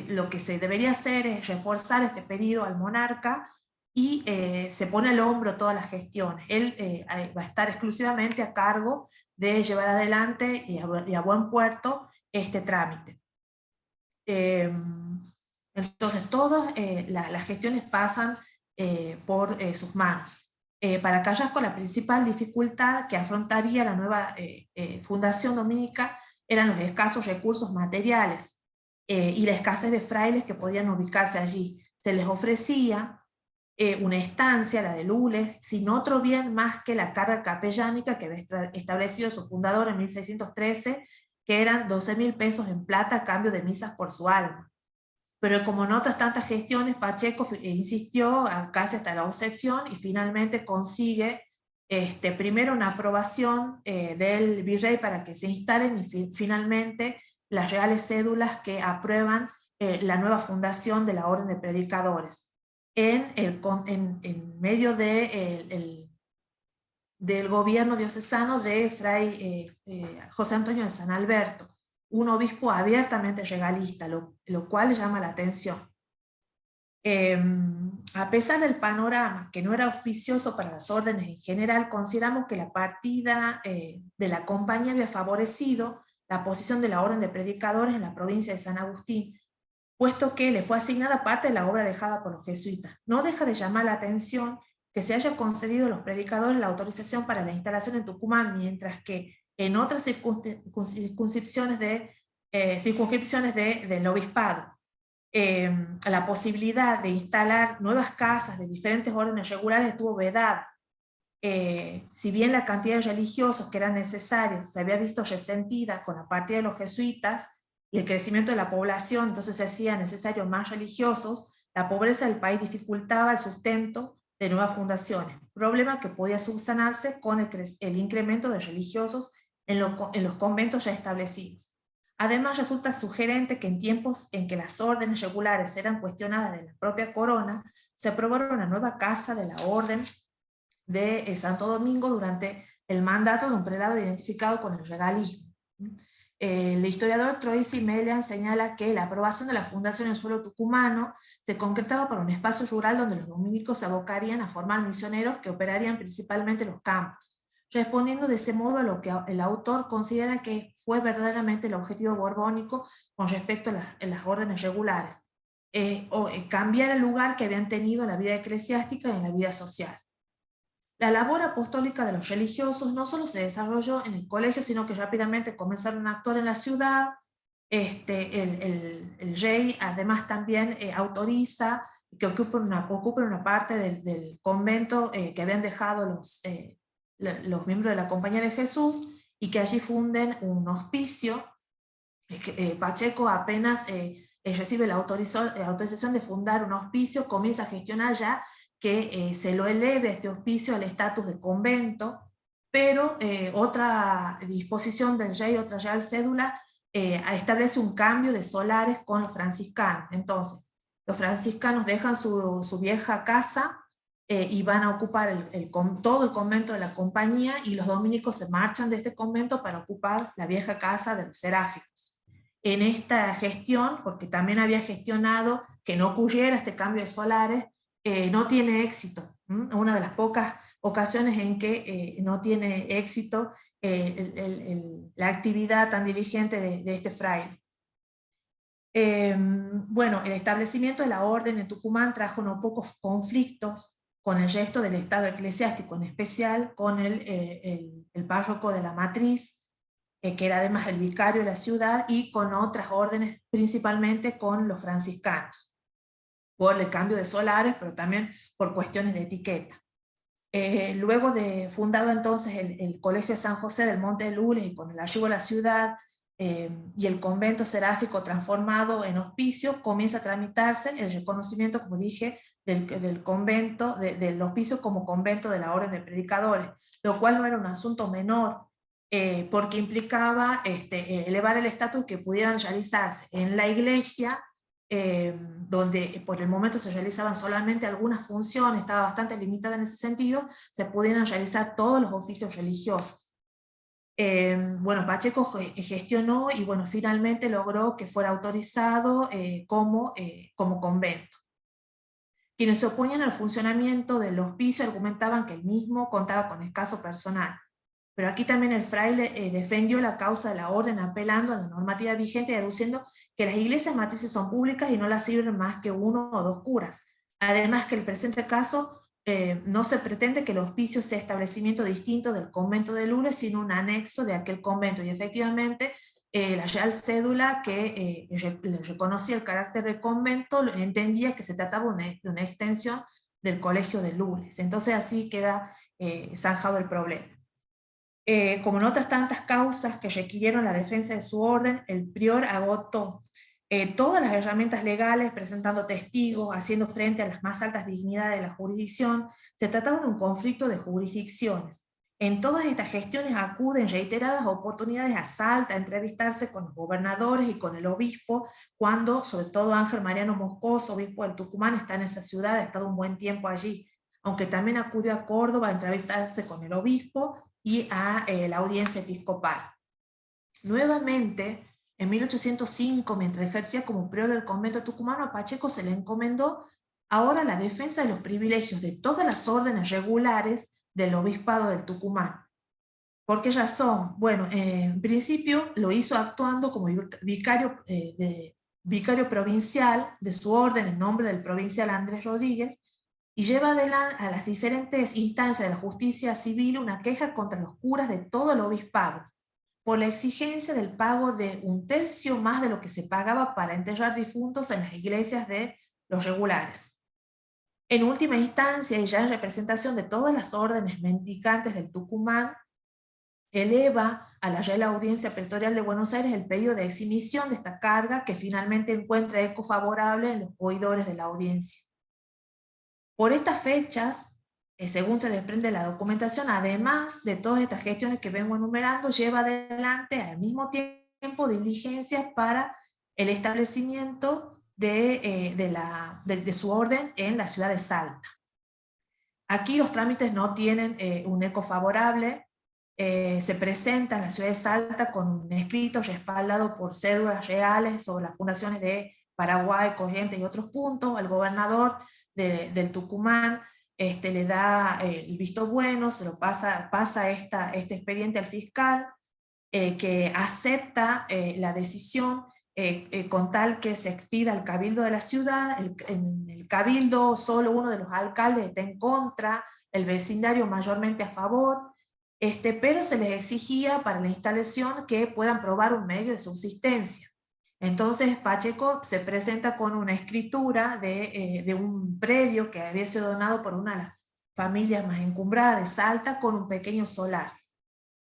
B: lo que se debería hacer es reforzar este pedido al monarca, y se pone al hombro todas las gestiones. Él va a estar exclusivamente a cargo de llevar adelante y a buen puerto este trámite. Entonces todas las gestiones pasan por sus manos. Para Carrasco, la principal dificultad que afrontaría la nueva fundación dominica eran los escasos recursos materiales y la escasez de frailes que podían ubicarse allí. Se les ofrecía una estancia, la de Lules, sin otro bien más que la carga capellánica que había establecido su fundador en 1613, que eran 12.000 pesos en plata a cambio de misas por su alma. Pero como en otras tantas gestiones, Pacheco insistió casi hasta la obsesión, y finalmente consigue primero una aprobación del virrey para que se instalen, y finalmente las reales cédulas que aprueban la nueva fundación de la Orden de Predicadores, en medio del gobierno diocesano de Fray José Antonio de San Alberto, un obispo abiertamente regalista, lo cual llama la atención. A pesar del panorama, que no era auspicioso para las órdenes en general, consideramos que la partida de la compañía había favorecido la posición de la Orden de Predicadores en la provincia de San Agustín, puesto que le fue asignada parte de la obra dejada por los jesuitas. No deja de llamar la atención que se haya concedido a los predicadores la autorización para la instalación en Tucumán, mientras que en otras circunscripciones del obispado, la posibilidad de instalar nuevas casas de diferentes órdenes regulares estuvo vedada. Si bien la cantidad de religiosos que eran necesarios se había visto resentida con la partida de los jesuitas y el crecimiento de la población, entonces se hacía necesario más religiosos, la pobreza del país dificultaba el sustento de nuevas fundaciones, problema que podía subsanarse con el incremento de religiosos en los conventos ya establecidos. Además, resulta sugerente que en tiempos en que las órdenes regulares eran cuestionadas de la propia corona, se aprobara una nueva casa de la orden de Santo Domingo durante el mandato de un prelado identificado con el regalismo. El historiador Troisi Melian señala que la aprobación de la fundación en suelo tucumano se concretaba por un espacio rural donde los dominicos se abocarían a formar misioneros que operarían principalmente los campos, respondiendo de ese modo a lo que el autor considera que fue verdaderamente el objetivo borbónico con respecto a las órdenes regulares, cambiar el lugar que habían tenido en la vida eclesiástica y en la vida social. La labor apostólica de los religiosos no solo se desarrolló en el colegio, sino que rápidamente comenzaron a actuar en la ciudad. El rey además también autoriza que ocupen una parte del convento que habían dejado los miembros de la Compañía de Jesús, y que allí funden un hospicio. Pacheco apenas recibe la autorización de fundar un hospicio, comienza a gestionar ya que se lo eleve a este hospicio al estatus de convento, pero otra disposición del rey, otra real cédula, establece un cambio de solares con los franciscanos. Entonces, los franciscanos dejan su vieja casa y van a ocupar todo el convento de la Compañía, y los dominicos se marchan de este convento para ocupar la vieja casa de los seráficos. En esta gestión, porque también había gestionado que no ocurriera este cambio de solares, no tiene éxito. Una de las pocas ocasiones en que no tiene éxito la actividad tan diligente de este fraile. Bueno, el establecimiento de la orden en Tucumán trajo no pocos conflictos con el resto del estado eclesiástico, en especial con el párroco de la matriz, que era además el vicario de la ciudad, y con otras órdenes, principalmente con los franciscanos, por el cambio de solares, pero también por cuestiones de etiqueta. Luego de fundado entonces el Colegio de San José del Monte de Lules, y con el archivo de la ciudad y el convento seráfico transformado en hospicio, comienza a tramitarse el reconocimiento, como dije, del convento, del hospicio como convento de la Orden de Predicadores, lo cual no era un asunto menor, porque implicaba elevar el estatus, que pudieran realizarse en la iglesia, donde por el momento se realizaban solamente algunas funciones, estaba bastante limitada en ese sentido, se pudieran realizar todos los oficios religiosos. Bueno, Pacheco gestionó y bueno, finalmente logró que fuera autorizado como convento. Quienes se oponían al funcionamiento del hospicio argumentaban que el mismo contaba con escaso personal. Pero aquí también el fraile defendió la causa de la orden, apelando a la normativa vigente y aduciendo que las iglesias matrices son públicas y no las sirven más que uno o dos curas. Además, que en el presente caso no se pretende que el hospicio sea establecimiento distinto del convento de Lules, sino un anexo de aquel convento. Y efectivamente, la real cédula que le reconocía el carácter de convento entendía que se trataba de una extensión del colegio de Lules. Entonces así queda zanjado el problema. Como en otras tantas causas que requirieron la defensa de su orden, el prior agotó todas las herramientas legales, presentando testigos, haciendo frente a las más altas dignidades de la jurisdicción. Se trataba de un conflicto de jurisdicciones. En todas estas gestiones acude en reiteradas oportunidades a Salta a entrevistarse con los gobernadores y con el obispo, cuando sobre todo Ángel Mariano Moscoso, obispo del Tucumán, está en esa ciudad, ha estado un buen tiempo allí, aunque también acudió a Córdoba a entrevistarse con el obispo y a la audiencia episcopal. Nuevamente, en 1805, mientras ejercía como prior del convento tucumano, a Pacheco se le encomendó ahora la defensa de los privilegios de todas las órdenes regulares del obispado del Tucumán. ¿Por qué razón? Bueno, en principio lo hizo actuando como vicario provincial de su orden en nombre del provincial Andrés Rodríguez, y lleva adelante a las diferentes instancias de la justicia civil una queja contra los curas de todo el obispado, por la exigencia del pago de 1/3 más de lo que se pagaba para enterrar difuntos en las iglesias de los regulares. En última instancia, y ya en representación de todas las órdenes mendicantes del Tucumán, eleva a la Real Audiencia Pretorial de Buenos Aires el pedido de exhibición de esta carga, que finalmente encuentra eco favorable en los oidores de la audiencia. Por estas fechas, según se desprende de la documentación, además de todas estas gestiones que vengo enumerando, lleva adelante al mismo tiempo tiempo diligencias para el establecimiento de su orden en la ciudad de Salta. Aquí los trámites no tienen un eco favorable. Se presenta en la ciudad de Salta con un escrito respaldado por cédulas reales sobre las fundaciones de Paraguay, Corrientes y otros puntos. Al gobernador del Tucumán le da el visto bueno, se lo pasa este expediente al fiscal, que acepta la decisión con tal que se expida el cabildo de la ciudad. En el cabildo solo uno de los alcaldes está en contra, el vecindario mayormente a favor, pero se les exigía para la instalación que puedan probar un medio de subsistencia. Entonces Pacheco se presenta con una escritura de un predio que había sido donado por una de las familias más encumbradas de Salta, con un pequeño solar.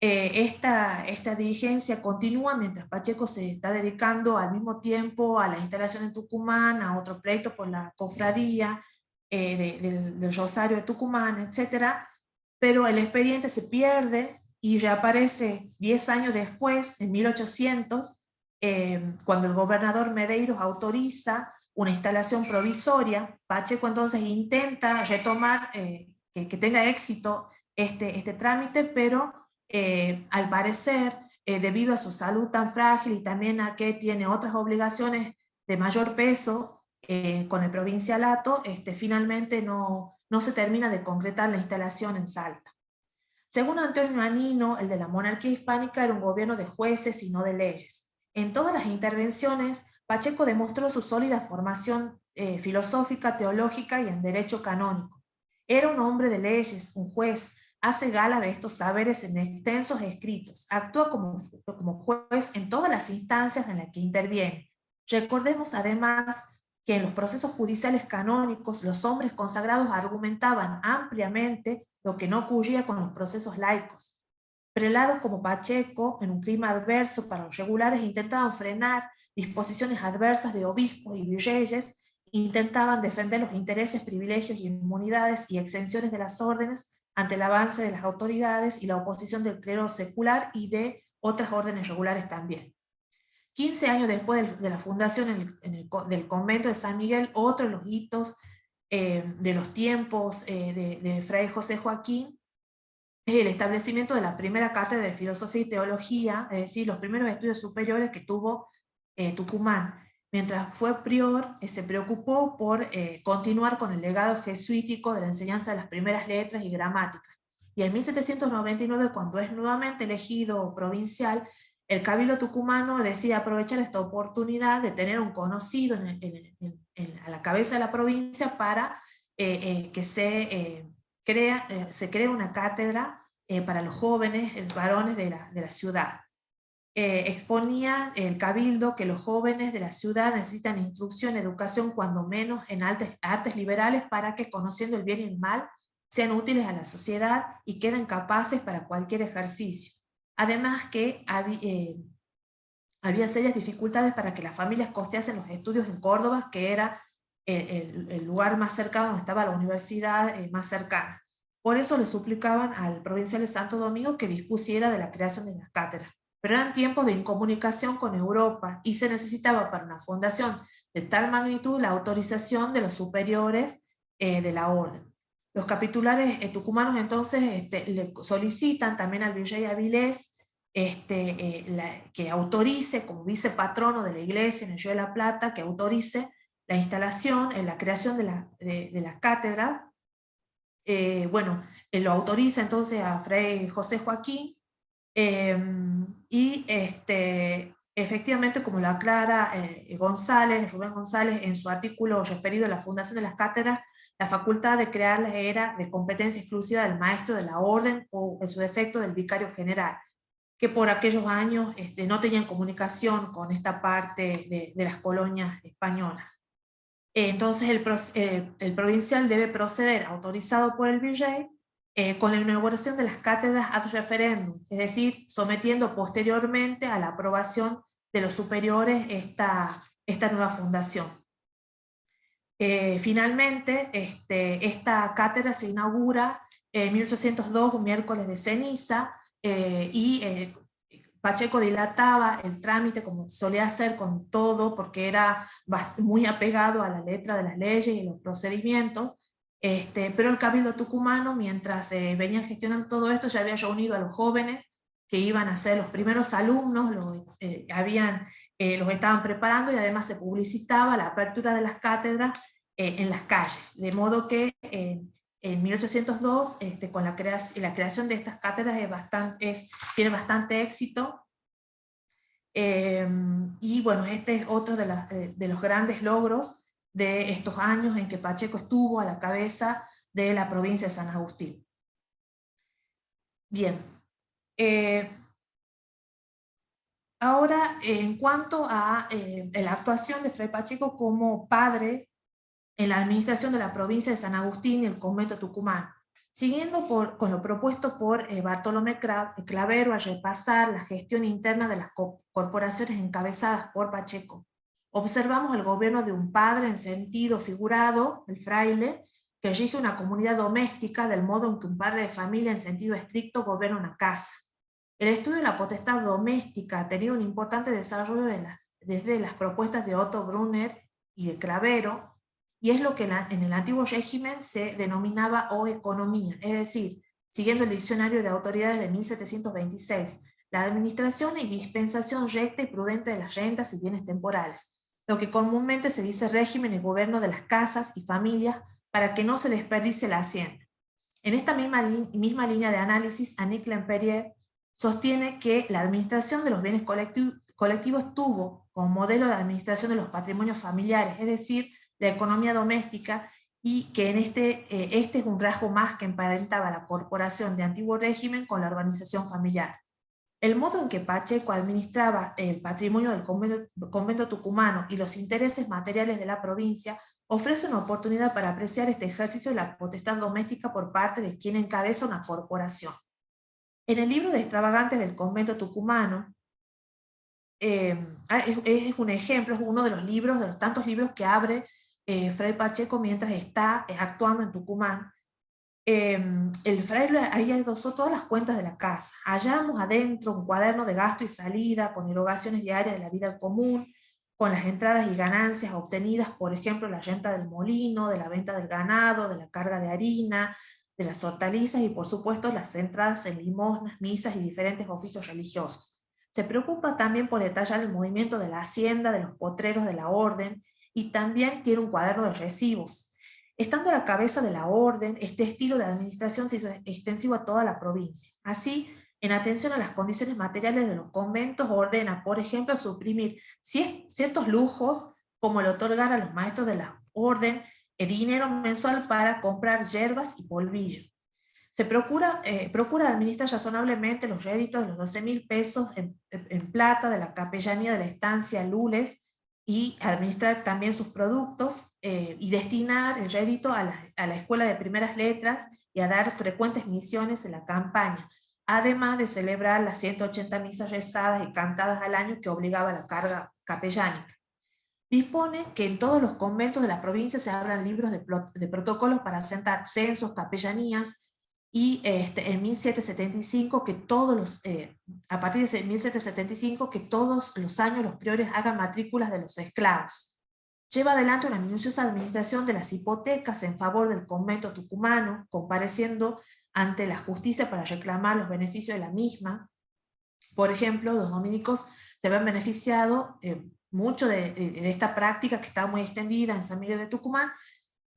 B: Esta diligencia continúa mientras Pacheco se está dedicando al mismo tiempo a la instalación en Tucumán, a otro pleito por la cofradía del Rosario de Tucumán, etc. Pero el expediente se pierde y reaparece 10 años después, en 1800, cuando el gobernador Medeiros autoriza una instalación provisoria. Pacheco entonces intenta retomar, que tenga éxito este trámite, pero al parecer, debido a su salud tan frágil y también a que tiene otras obligaciones de mayor peso con el provincialato, finalmente no se termina de concretar la instalación en Salta. Según Antonio Anino, el de la monarquía hispánica era un gobierno de jueces y no de leyes. En todas las intervenciones, Pacheco demostró su sólida formación filosófica, teológica y en derecho canónico. Era un hombre de leyes, un juez. Hace gala de estos saberes en extensos escritos. Actúa como juez en todas las instancias en las que interviene. Recordemos además que en los procesos judiciales canónicos los hombres consagrados argumentaban ampliamente lo que no ocurría con los procesos laicos. Prelados como Pacheco, en un clima adverso para los regulares, intentaban frenar disposiciones adversas de obispos y virreyes, intentaban defender los intereses, privilegios y inmunidades y exenciones de las órdenes ante el avance de las autoridades y la oposición del clero secular y de otras órdenes regulares también. 15 años después de la fundación del convento de San Miguel, otro de los hitos de los tiempos de Fray José Joaquín es el establecimiento de la primera cátedra de filosofía y teología, es decir, los primeros estudios superiores que tuvo Tucumán. Mientras fue prior, se preocupó por continuar con el legado jesuítico de la enseñanza de las primeras letras y gramáticas. Y en 1799, cuando es nuevamente elegido provincial, el Cabildo tucumano decide aprovechar esta oportunidad de tener un conocido a la cabeza de la provincia para que se cree una cátedra para los jóvenes varones de la ciudad. Exponía el cabildo que los jóvenes de la ciudad necesitan instrucción, educación, cuando menos en artes liberales, para que, conociendo el bien y el mal, sean útiles a la sociedad y queden capaces para cualquier ejercicio. Además que había serias dificultades para que las familias costeasen los estudios en Córdoba, que era el lugar más cercano, donde estaba la universidad más cercana. Por eso le suplicaban al provincial de Santo Domingo que dispusiera de la creación de las cátedras. Pero eran tiempos de incomunicación con Europa y se necesitaba para una fundación de tal magnitud la autorización de los superiores de la orden. Los capitulares tucumanos entonces le solicitan también al virrey Avilés que autorice, como vicepatrono de la iglesia en el Río de la Plata, que autorice la instalación, la creación de las cátedras. Lo autoriza entonces a Fray José Joaquín, y efectivamente, como lo aclara Rubén González, en su artículo referido a la fundación de las cátedras, la facultad de crearlas era de competencia exclusiva del maestro de la orden o, en su defecto, del vicario general, que por aquellos años no tenían comunicación con esta parte de las colonias españolas. Entonces el provincial debe proceder, autorizado por el virrey, con la inauguración de las cátedras ad referendum, es decir, sometiendo posteriormente a la aprobación de los superiores esta nueva fundación. Finalmente, esta cátedra se inaugura en 1802, un miércoles de ceniza, y Pacheco dilataba el trámite como solía hacer con todo, porque era muy apegado a la letra de las leyes y los procedimientos, pero el Cabildo tucumano, mientras venían gestionando todo esto, ya había reunido a los jóvenes que iban a ser los primeros alumnos, los estaban preparando, y además se publicitaba la apertura de las cátedras en las calles, de modo que en 1802, con la creación de estas cátedras tiene bastante éxito. Y bueno, este es otro de los grandes logros de estos años en que Pacheco estuvo a la cabeza de la provincia de San Agustín. Bien. Ahora, en cuanto a la actuación de Fray Pacheco como padre en la administración de la provincia de San Agustín y el convento tucumano. Siguiendo con lo propuesto por Bartolomé Clavero al repasar la gestión interna de las corporaciones encabezadas por Pacheco, observamos el gobierno de un padre en sentido figurado, el fraile, que rige una comunidad doméstica del modo en que un padre de familia en sentido estricto gobierna una casa. El estudio de la potestad doméstica ha tenido un importante desarrollo desde las propuestas de Otto Brunner y de Clavero, y es lo que en el antiguo régimen se denominaba oeconomía, es decir, siguiendo el diccionario de autoridades de 1726, la administración y dispensación recta y prudente de las rentas y bienes temporales, lo que comúnmente se dice régimen y gobierno de las casas y familias para que no se desperdicie la hacienda. En esta misma línea de análisis, Annick Lemperrier sostiene que la administración de los bienes colectivos tuvo como modelo de administración de los patrimonios familiares, es decir, la economía doméstica, y que este es un rasgo más que emparentaba la corporación de antiguo régimen con la organización familiar. El modo en que Pacheco administraba el patrimonio del convento tucumano y los intereses materiales de la provincia ofrece una oportunidad para apreciar este ejercicio de la potestad doméstica por parte de quien encabeza una corporación. En el libro de extravagantes del convento tucumano, es un ejemplo, es uno de los tantos libros que abre Fray Pacheco mientras está actuando en Tucumán. El fraile ahí adosó todas las cuentas de la casa. Hallamos adentro un cuaderno de gasto y salida, con erogaciones diarias de la vida común, con las entradas y ganancias obtenidas, por ejemplo, la renta del molino, de la venta del ganado, de la carga de harina, de las hortalizas, y por supuesto las entradas en limosnas, misas y diferentes oficios religiosos. Se preocupa también por detallar el movimiento de la hacienda, de los potreros de la orden, y también tiene un cuaderno de recibos. Estando a la cabeza de la orden, este estilo de administración se hizo extensivo a toda la provincia. Así, en atención a las condiciones materiales de los conventos, ordena, por ejemplo, suprimir ciertos lujos, como el otorgar a los maestros de la orden dinero mensual para comprar hierbas y polvillo. Se procura administrar razonablemente los réditos de los 12.000 pesos en plata de la capellanía de la estancia Lules, y administrar también sus productos y destinar el rédito a la Escuela de Primeras Letras y a dar frecuentes misiones en la campaña, además de celebrar las 180 misas rezadas y cantadas al año que obligaba la carga capellánica. Dispone que en todos los conventos de la provincia se abran libros de protocolos para asentar censos, capellanías, y en 1775 a partir de 1775 que todos los años los priores hagan matrículas de los esclavos. Lleva adelante una minuciosa administración de las hipotecas en favor del convento tucumano, compareciendo ante la justicia para reclamar los beneficios de la misma. Por ejemplo, los dominicos se ven beneficiado mucho de esta práctica que está muy extendida en San Miguel de Tucumán.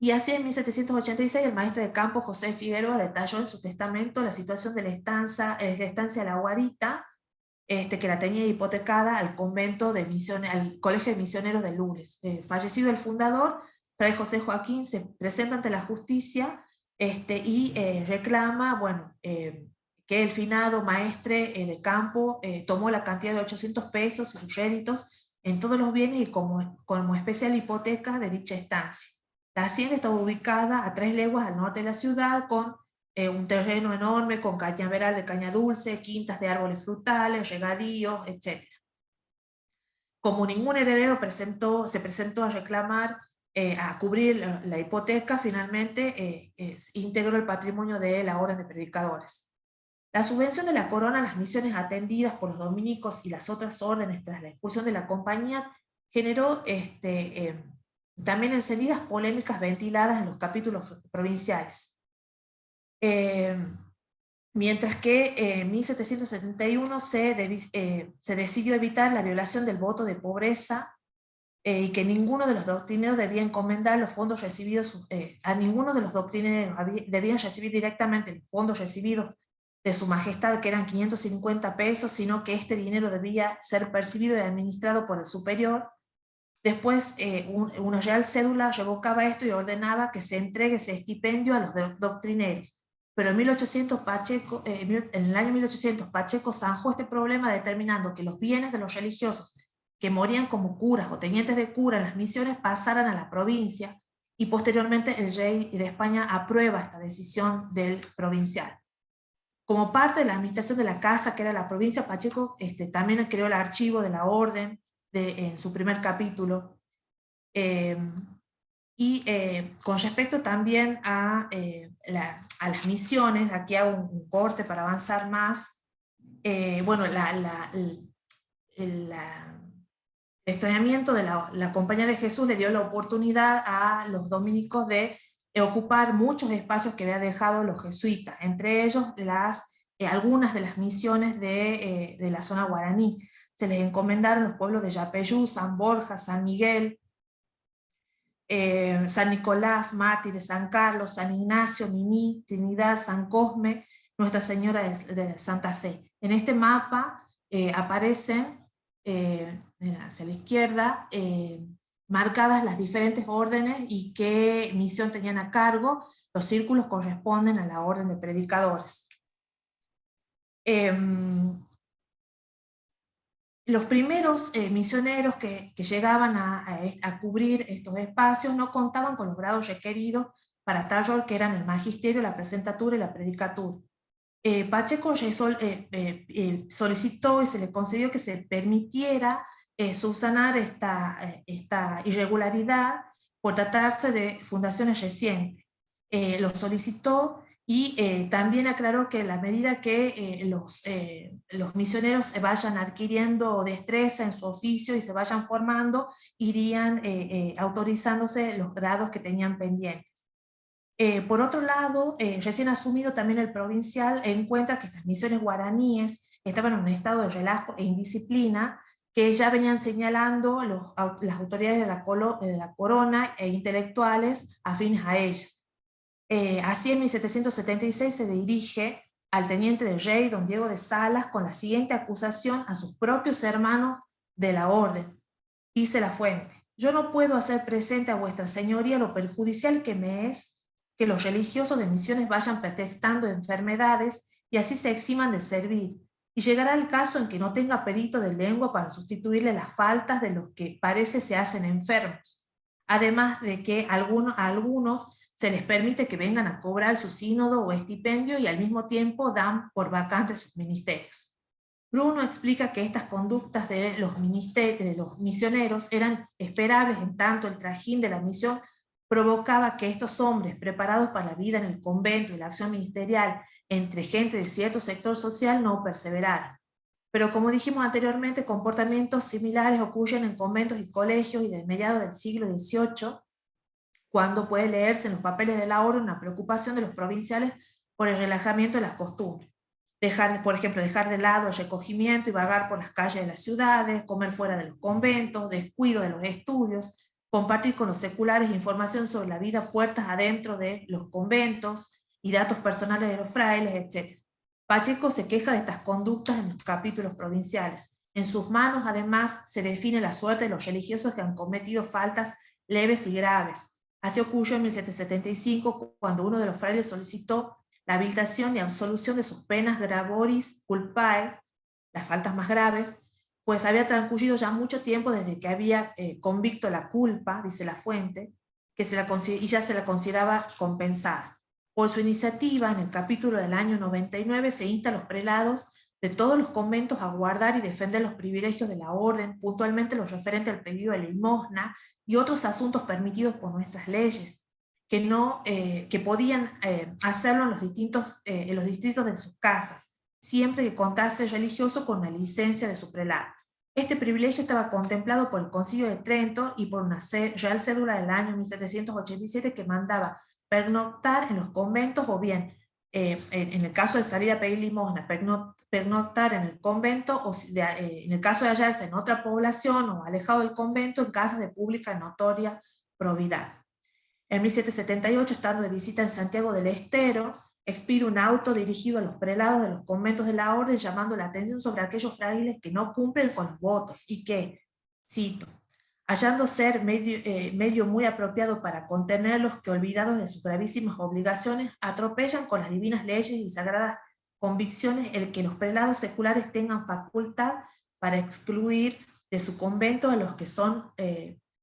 B: Y así en 1786 el maestre de campo José Figueroa detalló en su testamento la situación de la estancia La Aguadita, que la tenía hipotecada al convento al Colegio de Misioneros de Lourdes. Fallecido el fundador, Fray José Joaquín se presenta ante la justicia y reclama, que el finado maestre de campo tomó la cantidad de 800 pesos y sus réditos en todos los bienes y como especial hipoteca de dicha estancia. La hacienda estaba ubicada a 3 leguas al norte de la ciudad, con un terreno enorme, con cañaveral de caña dulce, quintas de árboles frutales, regadíos, etc. Como ningún heredero se presentó a reclamar, a cubrir la hipoteca, finalmente integró el patrimonio de la Orden de Predicadores. La subvención de la corona a las misiones atendidas por los dominicos y las otras órdenes tras la expulsión de la compañía generó también encendidas polémicas ventiladas en los capítulos provinciales. Mientras que en 1771 se decidió evitar la violación del voto de pobreza y que ninguno de los doctrineros debía encomendar los fondos recibidos, a ninguno de los doctrineros debían recibir directamente los fondos recibidos de su majestad, que eran 550 pesos, sino que este dinero debía ser percibido y administrado por el superior. Después, una real cédula revocaba esto y ordenaba que se entregue ese estipendio a los doctrineros. Pero en el año 1800, Pacheco zanjó este problema determinando que los bienes de los religiosos que morían como curas o tenientes de cura en las misiones pasaran a la provincia, y posteriormente el rey de España aprueba esta decisión del provincial. Como parte de la administración de la casa, que era la provincia, Pacheco también creó el archivo de la orden en su primer capítulo. Con respecto también a las misiones, aquí hago un corte para avanzar más. Bueno, el extrañamiento de la Compañía de Jesús le dio la oportunidad a los dominicos de ocupar muchos espacios que habían dejado los jesuitas, entre ellos algunas de las misiones de la zona guaraní. Se les encomendaron los pueblos de Yapeyú, San Borja, San Miguel, San Nicolás, Mártires, San Carlos, San Ignacio, Miní, Trinidad, San Cosme, Nuestra Señora de Santa Fe. En este mapa aparecen hacia la izquierda marcadas las diferentes órdenes y qué misión tenían a cargo. Los círculos corresponden a la orden de predicadores. Los primeros misioneros que llegaban a cubrir estos espacios no contaban con los grados requeridos para tal rol, que eran el magisterio, la presentatura y la predicatura. Pacheco solicitó y se le concedió que se permitiera subsanar esta irregularidad por tratarse de fundaciones recientes. Lo solicitó y también aclaró que a la medida que los misioneros se vayan adquiriendo destreza en su oficio y se vayan formando, irían autorizándose los grados que tenían pendientes. Por otro lado, recién asumido también el provincial encuentra que estas misiones guaraníes estaban en un estado de relajo e indisciplina que ya venían señalando las autoridades de la corona e intelectuales afines a ella. Así en 1776 se dirige al teniente de rey, don Diego de Salas, con la siguiente acusación a sus propios hermanos de la orden. Dice la fuente: yo no puedo hacer presente a vuestra señoría lo perjudicial que me es que los religiosos de misiones vayan pretextando enfermedades y así se eximan de servir, y llegará el caso en que no tenga perito de lengua para sustituirle las faltas de los que parece se hacen enfermos, además de que a algunos se les permite que vengan a cobrar su sínodo o estipendio y al mismo tiempo dan por vacantes sus ministerios. Bruno explica que estas conductas de los misioneros eran esperables, en tanto el trajín de la misión provocaba que estos hombres, preparados para la vida en el convento y la acción ministerial entre gente de cierto sector social, no perseveraran. Pero como dijimos anteriormente, comportamientos similares ocurren en conventos y colegios y desde mediados del siglo XVIII, cuando puede leerse en los papeles de la orden una preocupación de los provinciales por el relajamiento de las costumbres. Por ejemplo, dejar de lado el recogimiento y vagar por las calles de las ciudades, comer fuera de los conventos, descuido de los estudios, compartir con los seculares información sobre la vida puertas adentro de los conventos y datos personales de los frailes, etc. Pacheco se queja de estas conductas en los capítulos provinciales. En sus manos, además, se define la suerte de los religiosos que han cometido faltas leves y graves. Así ocurrió en 1775, cuando uno de los frailes solicitó la habilitación y absolución de sus penas gravoris culpae, las faltas más graves, pues había transcurrido ya mucho tiempo desde que había convicto la culpa, dice la fuente, y ya se la consideraba compensada. Por su iniciativa, en el capítulo del año 99, se insta a los prelados de todos los conventos a guardar y defender los privilegios de la orden, puntualmente los referentes al pedido de limosna y otros asuntos permitidos por nuestras leyes, que podían hacerlo en los distritos de sus casas. siempre que contase religioso con una licencia de su prelado. Este privilegio estaba contemplado por el Concilio de Trento y por una Real Cédula del año 1787 que mandaba pernoctar en los conventos o bien, en el caso de salir a pedir limosna, pernoctar en el convento o en el caso de hallarse en otra población o alejado del convento en casas de pública y notoria probidad. En 1778, estando de visita en Santiago del Estero, expide un auto dirigido a los prelados de los conventos de la orden llamando la atención sobre aquellos frailes que no cumplen con los votos y que, cito, hallando ser medio muy apropiado para contenerlos que olvidados de sus gravísimas obligaciones, atropellan con las divinas leyes y sagradas convicciones el que los prelados seculares tengan facultad para excluir de su convento a los que son...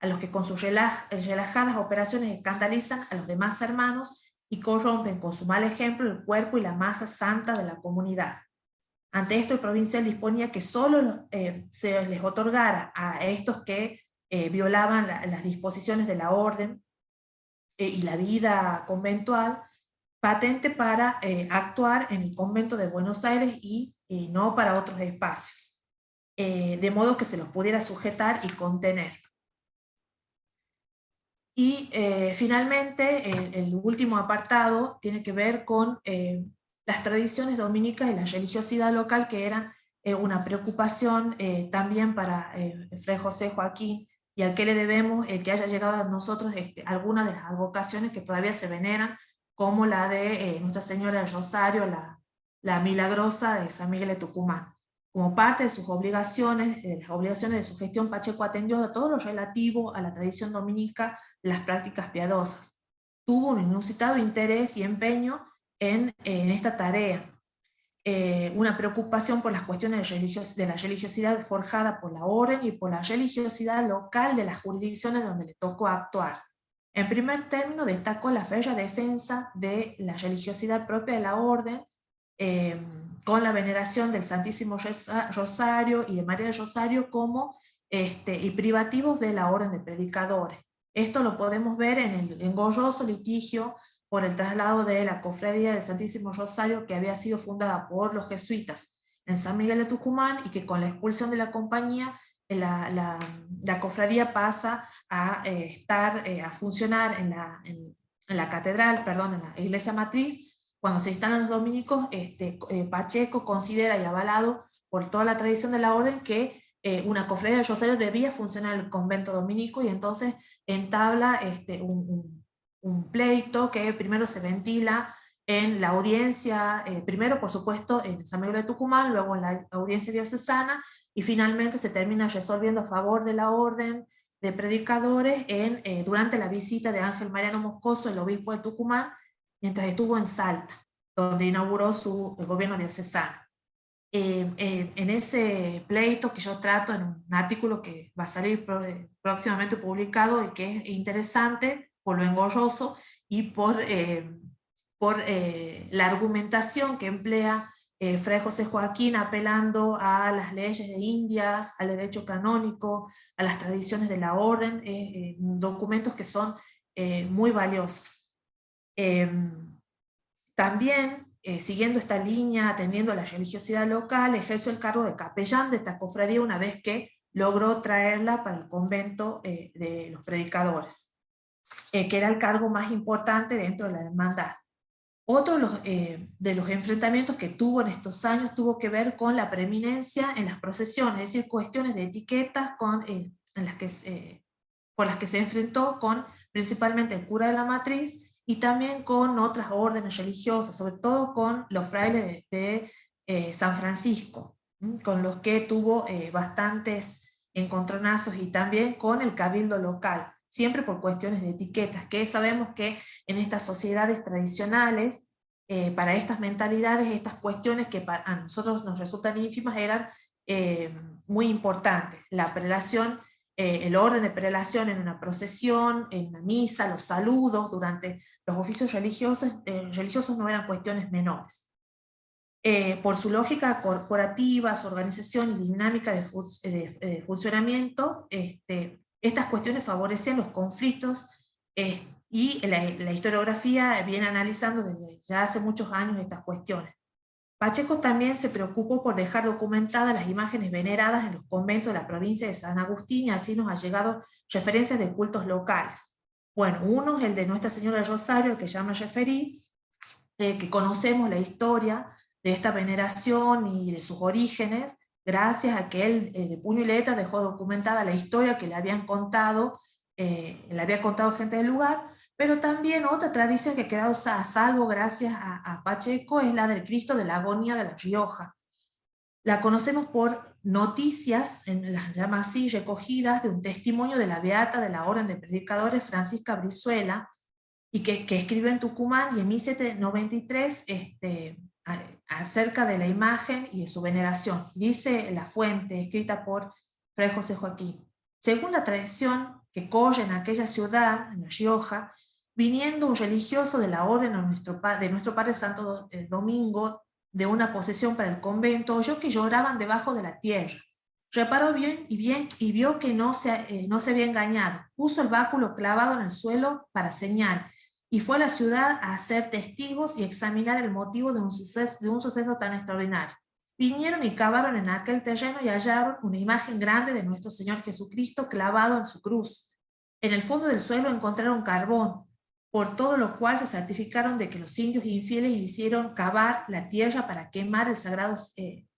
B: a los que con sus relajadas operaciones escandalizan a los demás hermanos y corrompen con su mal ejemplo el cuerpo y la masa santa de la comunidad. Ante esto el provincial disponía que solo se les otorgara a estos que violaban las disposiciones de la orden y la vida conventual, patente para actuar en el convento de Buenos Aires y no para otros espacios, de modo que se los pudiera sujetar y contener. Y finalmente, el último apartado tiene que ver con las tradiciones dominicas y la religiosidad local, que eran una preocupación también para Fray José Joaquín, y al que le debemos el que haya llegado a nosotros algunas de las advocaciones que todavía se veneran, como la de Nuestra Señora del Rosario, la Milagrosa de San Miguel de Tucumán. Como parte de sus obligaciones, las obligaciones de su gestión, Pacheco atendió a todo lo relativo a la tradición dominica de las prácticas piadosas. Tuvo un inusitado interés y empeño en esta tarea. Una preocupación por las cuestiones de la religiosidad forjada por la orden y por la religiosidad local de las jurisdicciones donde le tocó actuar. En primer término, destacó la férrea defensa de la religiosidad propia de la orden, con la veneración del Santísimo Rosario y de María del Rosario como y privativos de la orden de predicadores. Esto lo podemos ver en el engorroso litigio por el traslado de la cofradía del Santísimo Rosario, que había sido fundada por los jesuitas en San Miguel de Tucumán, y que con la expulsión de la compañía la cofradía pasa a funcionar en la catedral, perdón, en la iglesia matriz. Cuando se instalan los dominicos, Pacheco considera y avalado por toda la tradición de la orden que una cofradía del Rosario debía funcionar en el convento dominico, y entonces entabla un pleito que primero se ventila en la audiencia, primero por supuesto en San Miguel de Tucumán, luego en la audiencia diocesana, y finalmente se termina resolviendo a favor de la orden de predicadores durante la visita de Ángel Mariano Moscoso, el obispo de Tucumán, mientras estuvo en Salta, donde inauguró su gobierno diocesano. En ese pleito que yo trato en un artículo que va a salir próximamente publicado, y que es interesante por lo engorroso y por la argumentación que emplea Fray José Joaquín, apelando a las leyes de Indias, al derecho canónico, a las tradiciones de la orden, documentos que son muy valiosos. También, siguiendo esta línea, atendiendo a la religiosidad local, ejerció el cargo de capellán de esta cofradía una vez que logró traerla para el convento de los predicadores, que era el cargo más importante dentro de la hermandad. Otro de los enfrentamientos que tuvo en estos años tuvo que ver con la preeminencia en las procesiones, es decir, cuestiones de etiquetas por las que se enfrentó con principalmente el cura de la matriz, y también con otras órdenes religiosas, sobre todo con los frailes de San Francisco, con los que tuvo bastantes encontronazos, y también con el cabildo local, siempre por cuestiones de etiquetas, que sabemos que en estas sociedades tradicionales, para estas mentalidades, estas cuestiones que a nosotros nos resultan ínfimas, eran muy importantes. La prelación, el orden de prelación en una procesión, en una misa, los saludos durante los oficios religiosos no eran cuestiones menores. Por su lógica corporativa, su organización y dinámica de funcionamiento, estas cuestiones favorecían los conflictos, y la historiografía viene analizando desde ya hace muchos años estas cuestiones. Pacheco también se preocupó por dejar documentadas las imágenes veneradas en los conventos de la provincia de San Agustín, y así nos ha llegado referencias de cultos locales. Bueno, uno es el de Nuestra Señora del Rosario, el que ya me referí, que conocemos la historia de esta veneración y de sus orígenes, gracias a que él, de puño y letra, dejó documentada la historia que le había contado gente del lugar. Pero también otra tradición que ha quedado a salvo gracias a Pacheco es la del Cristo de la Agonía de La Rioja. La conocemos por noticias, las llama así, recogidas de un testimonio de la beata de la Orden de Predicadores, Francisca Brizuela, y que escribió en Tucumán, y en 1793, acerca de la imagen y de su veneración. Dice la fuente, escrita por Fray José Joaquín: según la tradición que corre en aquella ciudad, en La Rioja, viniendo un religioso de la orden de nuestro Padre Santo Domingo, de una posesión para el convento, oyó que lloraban debajo de la tierra. Reparó bien y vio que no se había engañado. Puso el báculo clavado en el suelo para señal, y fue a la ciudad a hacer testigos y examinar el motivo de un suceso tan extraordinario. Vinieron y cavaron en aquel terreno y hallaron una imagen grande de nuestro Señor Jesucristo clavado en su cruz. En el fondo del suelo encontraron carbón, por todo lo cual se certificaron de que los indios infieles hicieron cavar la tierra para quemar el sagrado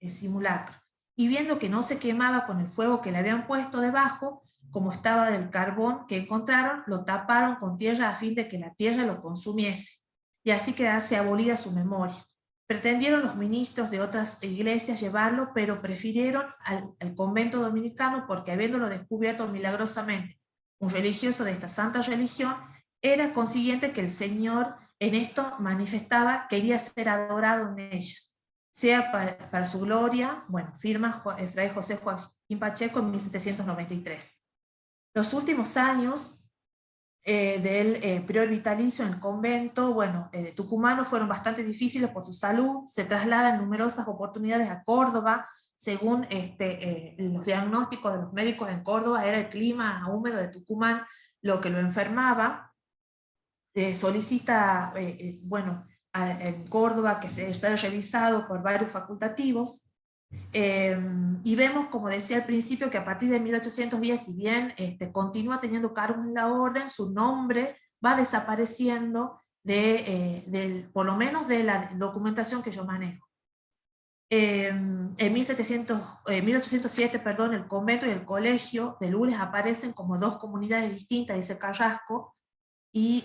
B: simulacro. Y viendo que no se quemaba con el fuego que le habían puesto debajo, como estaba del carbón que encontraron, lo taparon con tierra a fin de que la tierra lo consumiese, y así quedase abolida su memoria. Pretendieron los ministros de otras iglesias llevarlo, pero prefirieron al convento dominicano, porque habiéndolo descubierto milagrosamente un religioso de esta santa religión, era consiguiente que el Señor en esto manifestaba quería ser adorado en ella, sea para su gloria. Bueno, firma Fray José Joaquín Pacheco en 1793. Los últimos años del prior vitalicio en el convento, tucumano, fueron bastante difíciles por su salud. Se traslada en numerosas oportunidades a Córdoba. Según los diagnósticos de los médicos en Córdoba, era el clima húmedo de Tucumán lo que lo enfermaba. Solicita, en Córdoba que se haya revisado por varios facultativos. Y vemos, como decía al principio, que a partir de 1810, si bien continúa teniendo cargos en la orden, su nombre va desapareciendo por lo menos de la documentación que yo manejo. En 1807, el convento y el colegio de Lules aparecen como dos comunidades distintas, dice Carrasco, y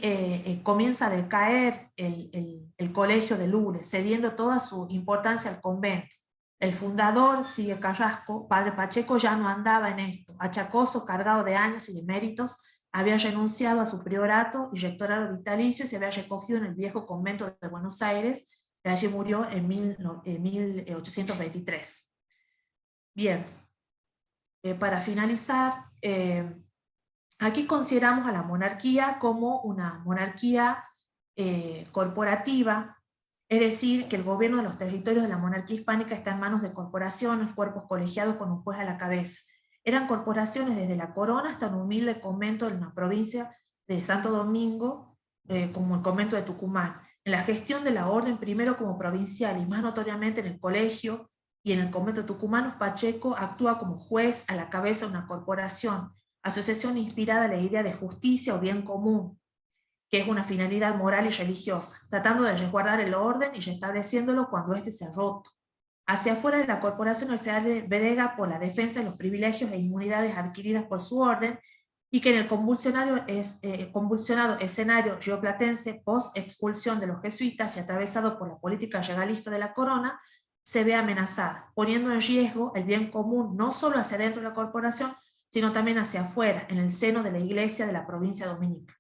B: comienza a decaer el colegio de Lules, cediendo toda su importancia al convento. El fundador, sigue Carrasco, padre Pacheco, ya no andaba en esto. Achacoso, cargado de años y de méritos, había renunciado a su priorato y rectorado vitalicio, y se había recogido en el viejo convento de Buenos Aires, que allí murió en 1823. Bien, para finalizar, aquí consideramos a la monarquía como una monarquía corporativa, es decir, que el gobierno de los territorios de la monarquía hispánica está en manos de corporaciones, cuerpos colegiados con un juez a la cabeza. Eran corporaciones desde la corona hasta un humilde convento en la provincia de Santo Domingo, como el convento de Tucumán. En la gestión de la orden, primero como provincial y más notoriamente en el colegio y en el convento tucumano, Pacheco actúa como juez a la cabeza de una corporación, asociación inspirada en la idea de justicia o bien común, que es una finalidad moral y religiosa, tratando de resguardar el orden y restableciéndolo cuando éste se ha roto. Hacia afuera de la corporación, el federal brega por la defensa de los privilegios e inmunidades adquiridas por su orden, y que en el convulsionado escenario rioplatense post-expulsión de los jesuitas y atravesado por la política regalista de la corona, se ve amenazada, poniendo en riesgo el bien común no solo hacia dentro de la corporación, sino también hacia afuera, en el seno de la iglesia de la provincia dominica.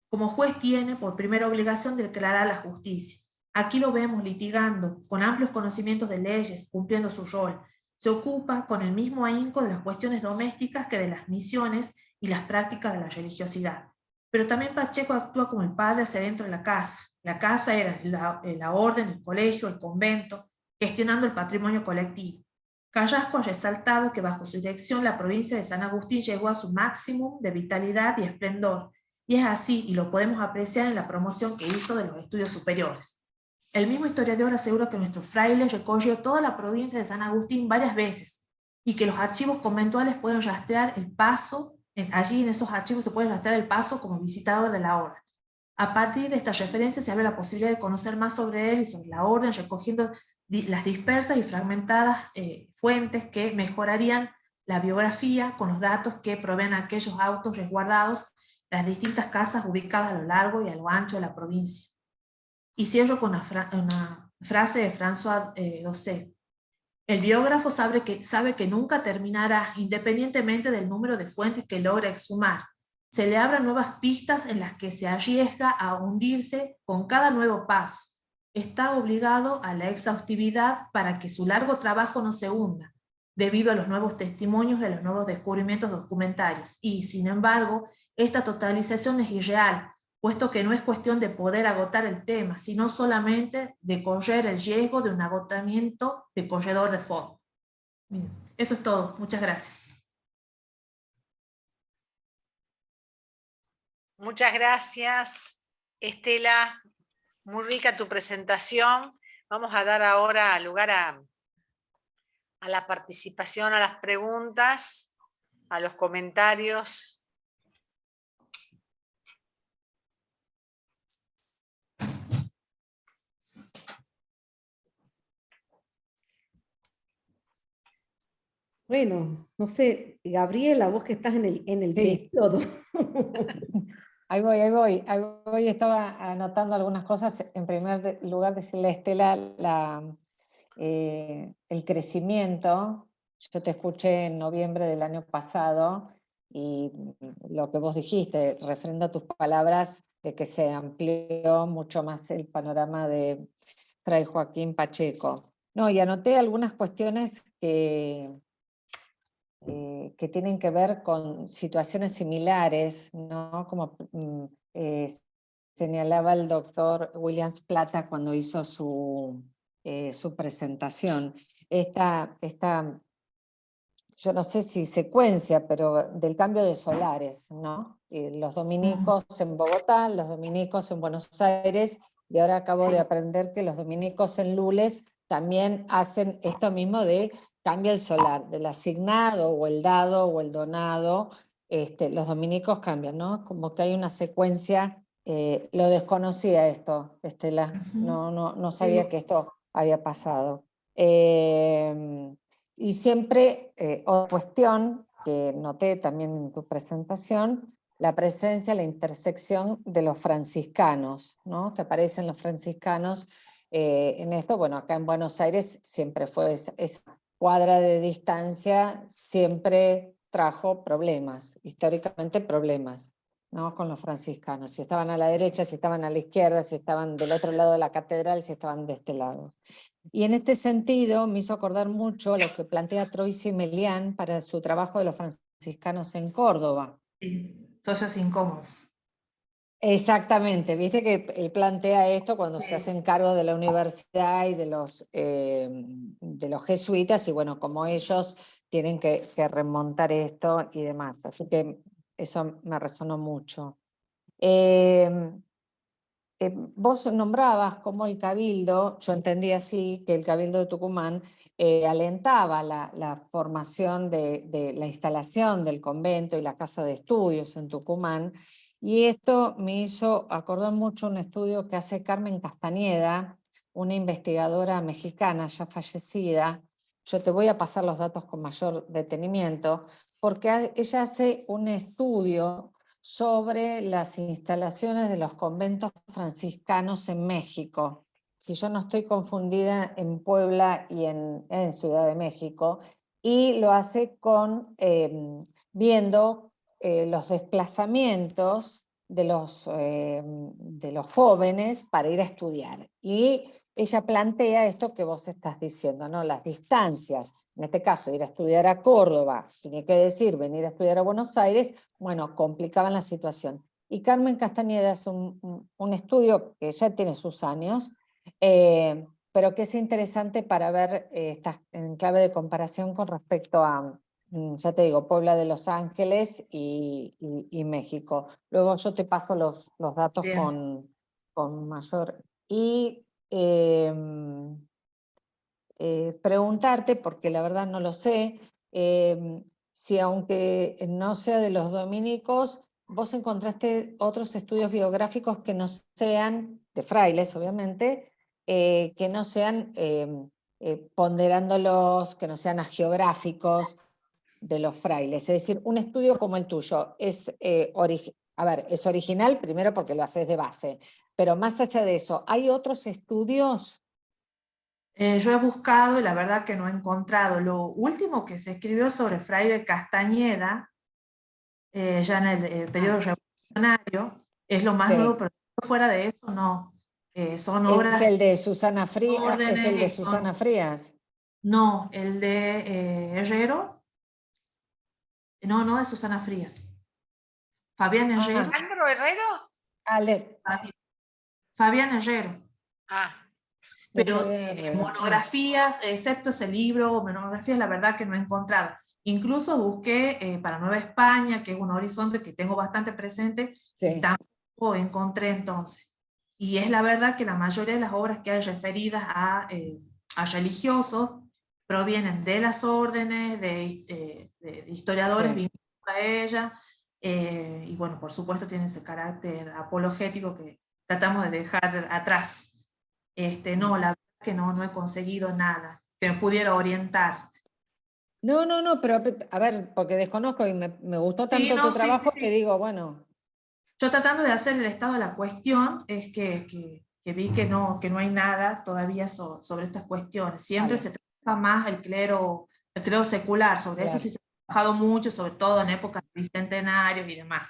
B: Como juez tiene por primera obligación declarar la justicia. Aquí lo vemos litigando, con amplios conocimientos de leyes, cumpliendo su rol. Se ocupa con el mismo ahínco de las cuestiones domésticas que de las misiones y las prácticas de la religiosidad. Pero también Pacheco actúa como el padre hacia dentro de la casa. La casa era la orden, el colegio, el convento, gestionando el patrimonio colectivo. Carrasco ha resaltado que bajo su dirección la provincia de San Agustín llegó a su máximo de vitalidad y esplendor, y es así, y lo podemos apreciar en la promoción que hizo de los estudios superiores. El mismo historiador asegura que nuestro fraile recorrió toda la provincia de San Agustín varias veces y que los archivos conventuales pueden rastrear el paso, allí en esos archivos se puede rastrear el paso como visitador de la orden. A partir de esta referencia se abre la posibilidad de conocer más sobre él y sobre la orden, recogiendo las dispersas y fragmentadas fuentes que mejorarían la biografía con los datos que proveen aquellos autos resguardados en las distintas casas ubicadas a lo largo y a lo ancho de la provincia. Y cierro con una frase de François Dosset. El biógrafo sabe que nunca terminará, independientemente del número de fuentes que logra exhumar. Se le abren nuevas pistas en las que se arriesga a hundirse con cada nuevo paso. Está obligado a la exhaustividad para que su largo trabajo no se hunda, debido a los nuevos testimonios y a los nuevos descubrimientos documentarios. Y, sin embargo, esta totalización es irreal, puesto que no es cuestión de poder agotar el tema, sino solamente de correr el riesgo de un agotamiento de corredor de fondo. Bien, eso es todo. Muchas gracias.
A: Muchas gracias, Estela. Muy rica tu presentación. Vamos a dar ahora lugar a la participación, a las preguntas, a los comentarios.
C: Bueno, no sé, Gabriela, vos que estás en el
D: Sí.
C: periodo.
D: Ahí voy, estaba anotando algunas cosas. En primer lugar, decirle a Estela el crecimiento. Yo te escuché en noviembre del año pasado y lo que vos dijiste, refrendo tus palabras, de que se amplió mucho más el panorama de Fray Joaquín Pacheco. No, y anoté algunas cuestiones que tienen que ver con situaciones similares, ¿no? Como señalaba el doctor Williams Plata cuando hizo su presentación. Yo no sé si secuencia, pero del cambio de solares, ¿no? Los dominicos en Bogotá, los dominicos en Buenos Aires, y ahora acabo de aprender que los dominicos en Lules también hacen esto mismo de cambia el solar, del asignado o el dado o el donado, los dominicos cambian, ¿no? Como que hay una secuencia, lo desconocía esto, Estela, no sabía que esto había pasado. Y siempre, otra cuestión que noté también en tu presentación, la presencia, la intersección de los franciscanos, ¿no? Que aparecen los franciscanos en esto. Bueno, acá en Buenos Aires siempre fue esa cuadra de distancia, siempre trajo problemas, históricamente problemas, ¿no? Con los franciscanos. Si estaban a la derecha, si estaban a la izquierda, si estaban del otro lado de la catedral, si estaban de este lado. Y en este sentido me hizo acordar mucho lo que plantea Troisi Melián para su trabajo de los franciscanos en Córdoba.
B: Sí, socios incómodos.
D: Exactamente, viste que él plantea esto cuando se hacen cargo de la universidad y de los jesuitas, y bueno, como ellos tienen que remontar esto y demás. Así que eso me resonó mucho. Vos nombrabas como el Cabildo, yo entendí así, que el Cabildo de Tucumán alentaba la formación de la instalación del convento y la casa de estudios en Tucumán, y esto me hizo acordar mucho un estudio que hace Carmen Castañeda, una investigadora mexicana ya fallecida. Yo te voy a pasar los datos con mayor detenimiento, porque ella hace un estudio sobre las instalaciones de los conventos franciscanos en México. Si yo no estoy confundida, en Puebla y en Ciudad de México, y lo hace viendo los desplazamientos de los jóvenes para ir a estudiar. Y ella plantea esto que vos estás diciendo, ¿no? Las distancias, en este caso ir a estudiar a Córdoba, tiene que decir venir a estudiar a Buenos Aires, bueno, complicaban la situación. Y Carmen Castañeda es un estudio que ya tiene sus años, pero que es interesante para ver en clave de comparación con respecto a, ya te digo, Puebla de Los Ángeles y México. Luego yo te paso los datos con mayor... Y preguntarte, porque la verdad no lo sé, si aunque no sea de los dominicos, vos encontraste otros estudios biográficos que no sean, de frailes obviamente, que no sean ponderándolos, que no sean hagiográficos de los frailes. Es decir, un estudio como el tuyo es, a ver, es original primero porque lo haces de base, pero más allá de eso, ¿hay otros estudios?
B: Yo he buscado y la verdad que no he encontrado. Lo último que se escribió sobre Fray de Castañeda, ya en el periodo revolucionario, es lo más nuevo,
D: Sí.
B: pero fuera de eso no. Son
D: ¿Es
B: obras,
D: el de Susana Frías? ¿Es el de
B: órdenes,
D: Susana Frías?
B: no, el de Herrero, no, no de Susana Frías. Fabián Herrero,
A: ¿Álvaro Herrero?
D: Ale,
B: Fabián Herrero.
A: Ah,
D: de
B: Pero
D: Fabián Herrera.
B: monografías, excepto ese libro, monografías, la verdad que no he encontrado. Incluso busqué para Nueva España, que es un horizonte que tengo bastante presente, y
D: Sí,
B: tampoco encontré entonces. Y es la verdad que la mayoría de las obras que hay referidas a religiosos provienen de las órdenes, de historiadores
D: sí.
B: vinculados a ella, y bueno, por supuesto tiene ese carácter apologético que tratamos de dejar atrás. No, la verdad que no, no he conseguido nada que me pudiera orientar.
D: No, no, no, pero a ver, porque desconozco y me gustó
B: Sí,
D: tanto
B: no,
D: tu
B: sí, sí,
D: trabajo que
B: sí.
D: digo, bueno,
B: Yo tratando de hacer el estado de la cuestión, es que vi que no hay nada todavía sobre estas cuestiones. Siempre
D: vale,
B: se trabaja más el clero secular, sobre eso sí
D: claro.
B: se ha trabajado mucho, sobre todo en épocas bicentenarios y demás.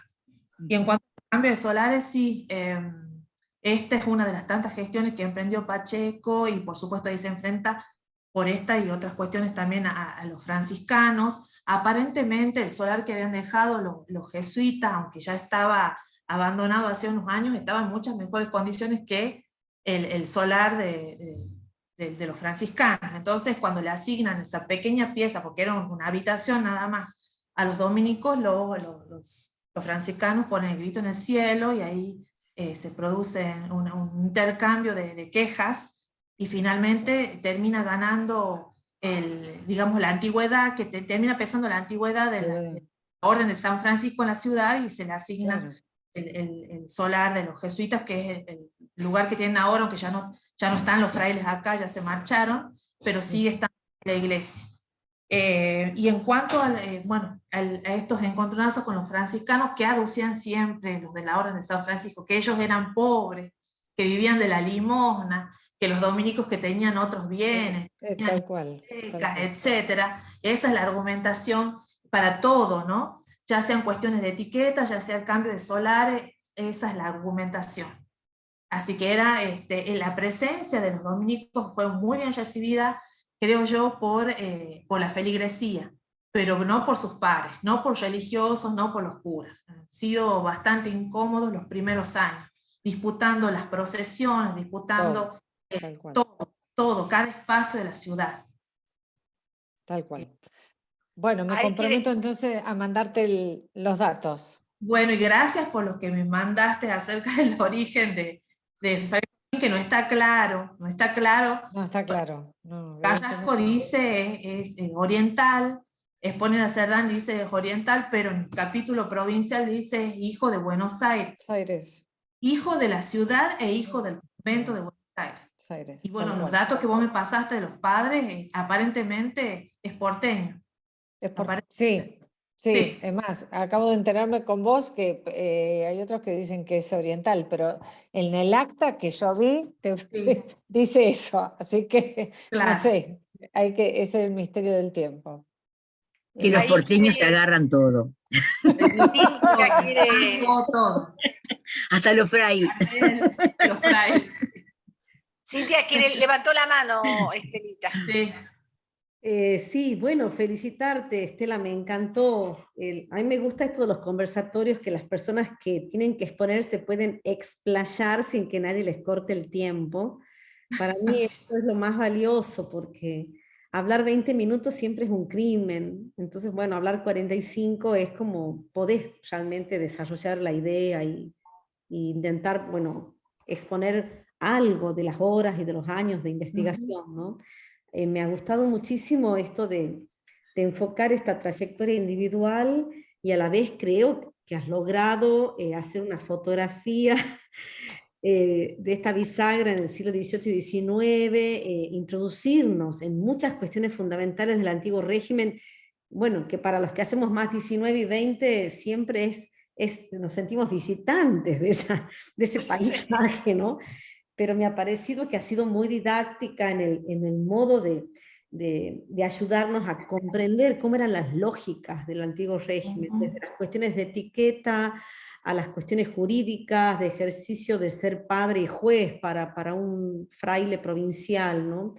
B: Y en
D: Ujú.
B: cuanto a cambios solares, sí, esta es una de las tantas gestiones que emprendió Pacheco y por supuesto ahí se enfrenta por esta y otras cuestiones también a los franciscanos. Aparentemente el solar que habían dejado los jesuitas, aunque ya estaba abandonado hace unos años, estaba en muchas mejores condiciones que el solar de los franciscanos. Entonces cuando le asignan esa pequeña pieza, porque era una habitación nada más, a los dominicos, los franciscanos ponen el grito en el cielo y ahí se produce un intercambio de quejas y finalmente termina ganando digamos, la antigüedad, que termina pesando la antigüedad de la Orden de San Francisco en la ciudad y se le asigna
D: Claro,
B: el solar de los jesuitas, que es el lugar que tienen ahora, aunque ya no están los frailes acá, ya se marcharon, pero sigue estando en la iglesia. Y en cuanto bueno, a estos encontronazos con los franciscanos, que aducían siempre los de la Orden de San Francisco, que ellos eran pobres, que vivían de la limosna, que los dominicos que tenían otros bienes,
D: tal cual, tal cual.
B: etcétera. Esa es la argumentación para todo, ¿no? Ya sean cuestiones de etiqueta, ya sea el cambio de solares, esa es la argumentación. Así que la presencia de los dominicos fue muy bien recibida, creo yo, por la feligresía, pero no por sus pares, no por religiosos, no por los curas. Han sido bastante incómodos los primeros años, disputando las procesiones,
D: Todo,
B: disputando
D: tal cual,
B: todo, cada espacio de la ciudad.
D: tal cual. Bueno, me
A: ahí
D: comprometo entonces a mandarte los datos.
B: Bueno, y gracias por lo que me mandaste acerca del origen de Fray Joaquín, que no está claro, no está claro.
D: No, está claro. No,
B: Carrasco
D: evidentemente.
B: dice es oriental, Exponer a Cerdán dice es oriental, pero en el capítulo provincial dice es hijo de Buenos Aires,
D: Aires,
B: hijo de la ciudad e hijo del convento de Buenos Aires.
D: Aires,
B: Y bueno,
D: tal
B: los
D: cual.
B: datos que vos me pasaste de los padres, aparentemente es porteño.
D: Sí, sí,
B: Sí,
D: es más, acabo de enterarme con vos que hay otros que dicen que es oriental, pero en el acta que yo vi
B: sí,
D: dice eso, así que no
B: claro.
D: sé, ese es el misterio del tiempo.
E: Que los
A: ahí
E: porteños se
A: quiere,
E: agarran todo,
A: Cintia quiere,
B: Todo.
E: hasta los fray.
B: Los frailes.
A: Cintia quiere, levantó la mano, Estelita.
B: Sí.
C: Sí, bueno, felicitarte, Estela, me encantó. A mí me gusta esto de los conversatorios, que las personas que tienen que exponer se pueden explayar sin que nadie les corte el tiempo. Para mí esto es lo más valioso, porque hablar 20 minutos siempre es un crimen. Entonces, bueno, hablar 45 es como podés realmente desarrollar la idea y intentar, bueno, exponer algo de las horas y de los años de investigación, ¿no? Me ha gustado muchísimo esto de enfocar esta trayectoria individual y a la vez creo que has logrado hacer una fotografía de esta bisagra en el siglo XVIII y XIX, introducirnos en muchas cuestiones fundamentales del antiguo régimen, bueno, que para los que hacemos más 19 y 20 siempre nos sentimos visitantes de ese paisaje, ¿no? Pero me ha parecido que ha sido muy didáctica en el modo de ayudarnos a comprender cómo eran las lógicas del antiguo régimen, desde las cuestiones de etiqueta a las cuestiones jurídicas, de ejercicio de ser padre y juez para un fraile provincial, ¿no?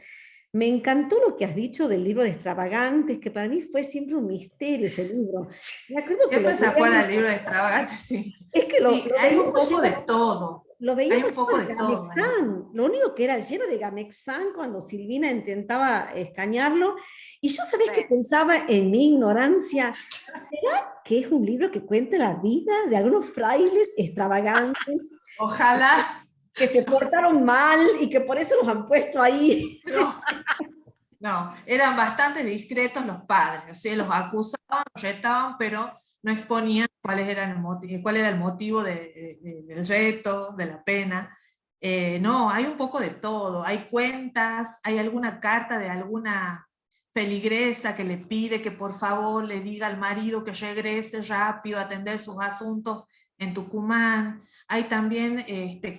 C: Me encantó lo que has dicho del libro de Extravagantes, que para mí fue siempre un misterio ese libro. Me acuerdo que
B: Siempre se acuerda del libro de Extravagantes, sí.
C: Es que
B: sí, hay un poco de todo.
C: Lo veíamos
B: hay un poco de todo.
C: Lo único que era lleno de Gamexán cuando Silvina intentaba escañarlo. Y yo, ¿sabés qué pensaba en mi ignorancia? ¿Será que es un libro que cuenta la vida de algunos frailes extravagantes?
B: Ojalá.
C: Que se portaron mal y que por eso los han puesto ahí.
B: No, eran bastante discretos los padres, ¿sí? Los acusaban, los retaban, pero no exponían cuál era el motivo del reto, de la pena. No, hay un poco de todo, hay cuentas, hay alguna carta de alguna feligresa que le pide que por favor le diga al marido que regrese rápido a atender sus asuntos en Tucumán. Hay también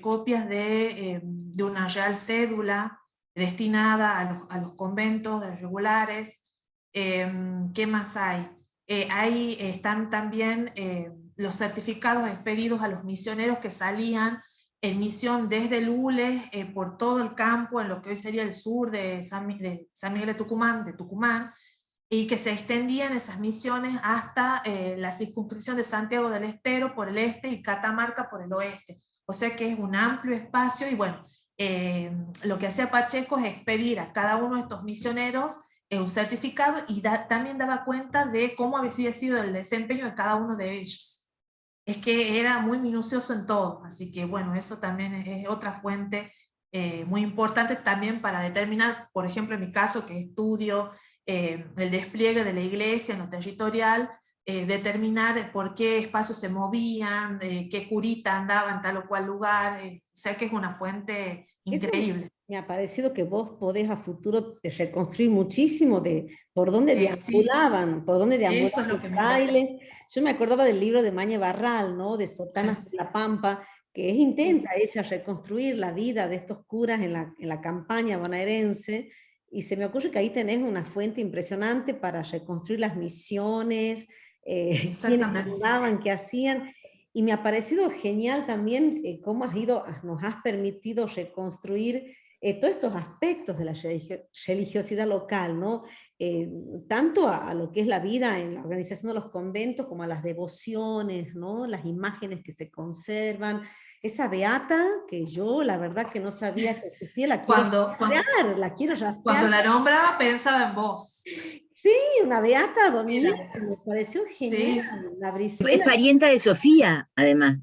B: copias de una real cédula destinada a los conventos regulares. ¿Qué más hay? Ahí están también los certificados expedidos a los misioneros que salían en misión desde Lules por todo el campo, en lo que hoy sería el sur de San Miguel de Tucumán, y que se extendían esas misiones hasta la circunscripción de Santiago del Estero por el este y Catamarca por el oeste. O sea que es un amplio espacio, y bueno, lo que hacía Pacheco es expedir a cada uno de estos misioneros un certificado, y también daba cuenta de cómo había sido el desempeño de cada uno de ellos. Es que era muy minucioso en todo, así que bueno, eso también es otra fuente muy importante también para determinar, por ejemplo, en mi caso, que estudio el despliegue de la iglesia en lo territorial, determinar por qué espacios se movían, qué curita andaba en tal o cual lugar, o sea que es una fuente increíble.
C: Eso me ha parecido que vos podés a futuro reconstruir muchísimo de por dónde deambulaban,
B: sí.
C: por dónde deambulaban
B: los
C: frailes. Yo me acordaba del libro de Mañe Barral, ¿no? De Sotanas de la Pampa, que intenta ella reconstruir la vida de estos curas en la campaña bonaerense, y se me ocurre que ahí tenés una fuente impresionante para reconstruir las misiones, quiénes andaban, qué hacían. Y me ha parecido genial también cómo nos has permitido reconstruir todos estos aspectos de la religiosidad local, ¿no? Tanto a lo que es la vida en la organización de los conventos, como a las devociones, ¿no? Las imágenes que se conservan. Esa beata que yo la verdad que no sabía que existía, la quiero rastrear.
B: Cuando la nombraba pensaba en vos.
C: Sí, una beata dominica, me pareció genial.
B: Sí.
C: La Brizuela.
E: Es parienta de Sofía, además.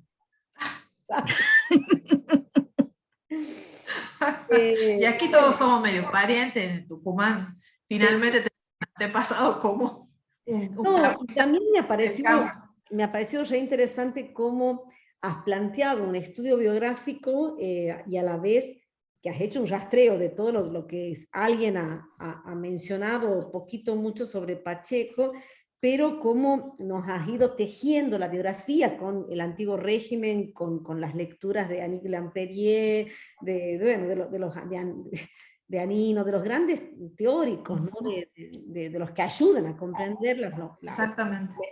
B: Y aquí todos somos medio parientes en Tucumán. Finalmente te he pasado como...
C: No, también me ha parecido re interesante cómo has planteado un estudio biográfico y a la vez que has hecho un rastreo de todo lo que alguien ha mencionado poquito mucho sobre Pacheco, pero cómo nos has ido tejiendo la biografía con el antiguo régimen, con las lecturas de Annick Lamperrier, de Anino, de los grandes teóricos, ¿no? de los que ayudan a comprender la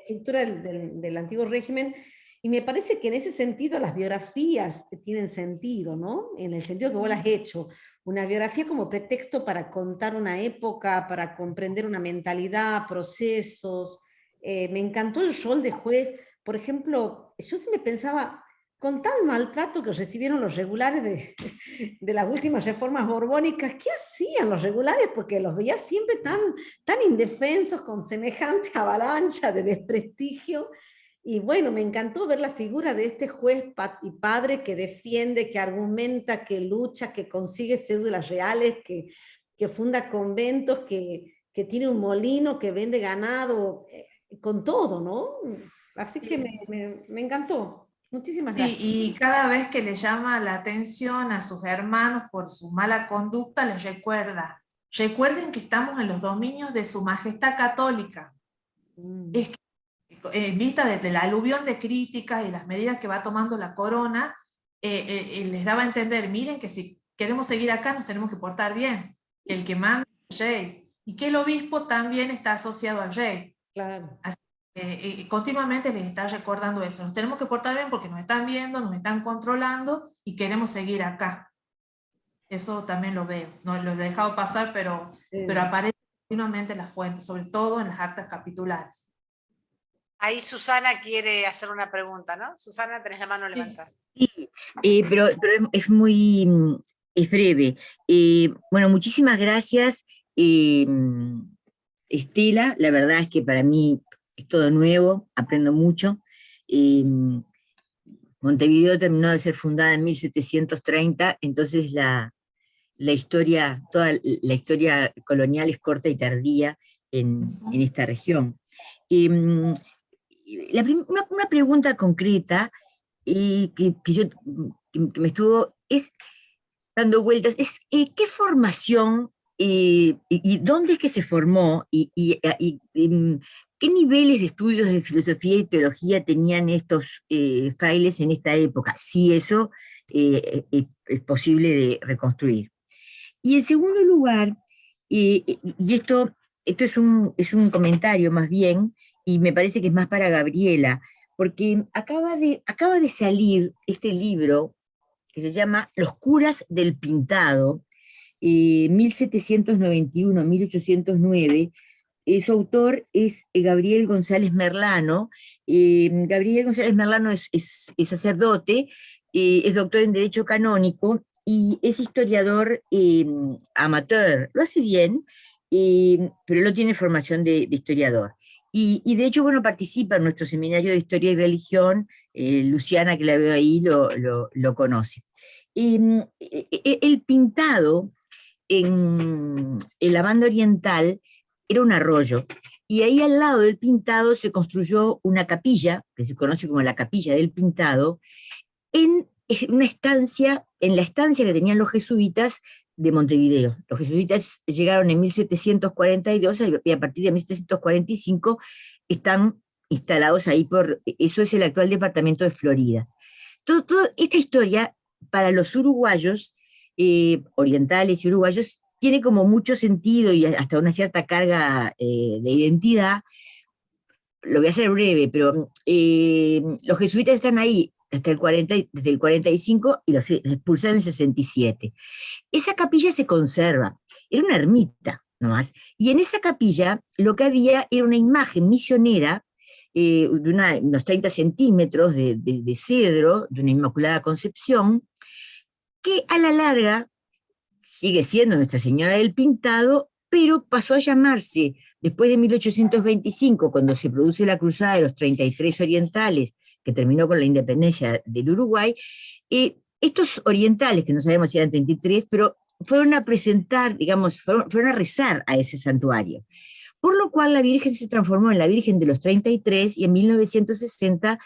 C: estructura del antiguo régimen. Y me parece que en ese sentido las biografías tienen sentido, ¿no? En el sentido que vos las has hecho. Una biografía como pretexto para contar una época, para comprender una mentalidad, procesos. Me encantó el rol de juez. Por ejemplo, yo siempre pensaba, con tal maltrato que recibieron los regulares de las últimas reformas borbónicas, ¿qué hacían los regulares? Porque los veía siempre tan indefensos, con semejante avalancha de desprestigio. Y bueno, me encantó ver la figura de este juez y padre que defiende, que argumenta, que lucha, que consigue cédulas reales, que funda conventos, que tiene un molino, que vende ganado, con todo, ¿no? Así que me encantó. Muchísimas
B: Sí,
C: gracias.
B: y cada vez que le llama la atención a sus hermanos por su mala conducta, les recuerda, recuerden que estamos en los dominios de su majestad católica. Es que, en vista de la aluvión de críticas y las medidas que va tomando la corona, les daba a entender, miren que si queremos seguir acá nos tenemos que portar bien, que el que manda es el rey, y que el obispo también está asociado al rey.
C: Claro.
B: Continuamente les está recordando eso, nos tenemos que portar bien porque nos están viendo, nos están controlando y queremos seguir acá. Eso también lo veo, no lo he dejado pasar, pero aparece continuamente en las fuentes, sobre todo en las actas capitulares.
A: Ahí Susana quiere hacer una pregunta, ¿no? Susana, tenés la mano levantada.
E: Sí, pero es muy, es breve. Bueno, muchísimas gracias, Estela. La verdad es que para mí es todo nuevo, aprendo mucho. Montevideo terminó de ser fundada en 1730, entonces la historia, toda la historia colonial es corta y tardía en esta región. Una pregunta concreta que me estuvo dando vueltas es ¿qué formación y dónde es que se formó qué niveles de estudios de filosofía y teología tenían estos frailes en esta época? Si eso es posible de reconstruir. Y en segundo lugar, y esto es un comentario más bien, y me parece que es más para Gabriela, porque acaba de salir este libro que se llama Los curas del pintado, 1791-1809. Su autor es Gabriel González Merlano. Gabriel González Merlano es sacerdote, es doctor en Derecho Canónico y es historiador amateur. Lo hace bien, pero no tiene formación de historiador. Y de hecho, bueno, participa en nuestro seminario de Historia y Religión. Luciana, que la veo ahí, lo conoce. El pintado en la banda oriental era un arroyo, y ahí al lado del pintado se construyó una capilla, que se conoce como la Capilla del Pintado, en una estancia, en la estancia que tenían los jesuitas de Montevideo. Los jesuitas llegaron en 1742 y a partir de 1745 están instalados ahí eso es el actual departamento de Florida. Toda esta historia para los uruguayos, orientales y uruguayos, tiene como mucho sentido y hasta una cierta carga de identidad. Lo voy a hacer breve, pero los jesuitas están ahí hasta desde el 45 y los expulsan en el 67. Esa capilla se conserva, era una ermita nomás, y en esa capilla lo que había era una imagen misionera de unos 30 centímetros de cedro, de una Inmaculada Concepción, que a la larga sigue siendo Nuestra Señora del Pintado, pero pasó a llamarse, después de 1825, cuando se produce la cruzada de los 33 orientales, que terminó con la independencia del Uruguay, estos orientales, que no sabemos si eran 33, pero fueron a presentar, digamos, fueron a rezar a ese santuario. Por lo cual la Virgen se transformó en la Virgen de los 33 y en 1960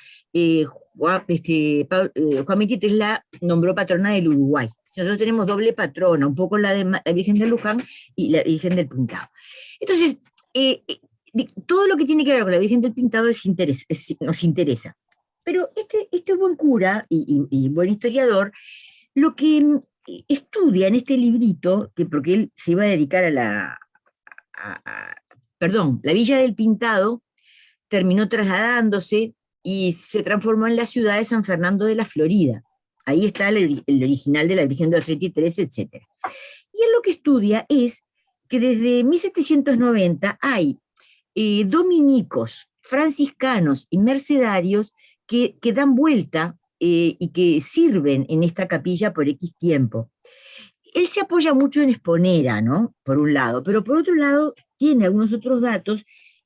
E: Juan XXIII la nombró patrona del Uruguay. Nosotros tenemos doble patrona, un poco la Virgen de Luján y la Virgen del Pintado. Entonces, todo lo que tiene que ver con la Virgen del Pintado nos interesa. Pero este buen cura y buen historiador, lo que estudia en este librito, porque él se iba a dedicar la Villa del Pintado terminó trasladándose y se transformó en la ciudad de San Fernando de la Florida. Ahí está el original de la Virgen de los 33, etc. Y él lo que estudia es que desde 1790 hay dominicos, franciscanos y mercedarios que dan vuelta y que sirven en esta capilla por X tiempo. Él se apoya mucho en Esponera, ¿no? Por un lado, pero por otro lado tiene algunos otros datos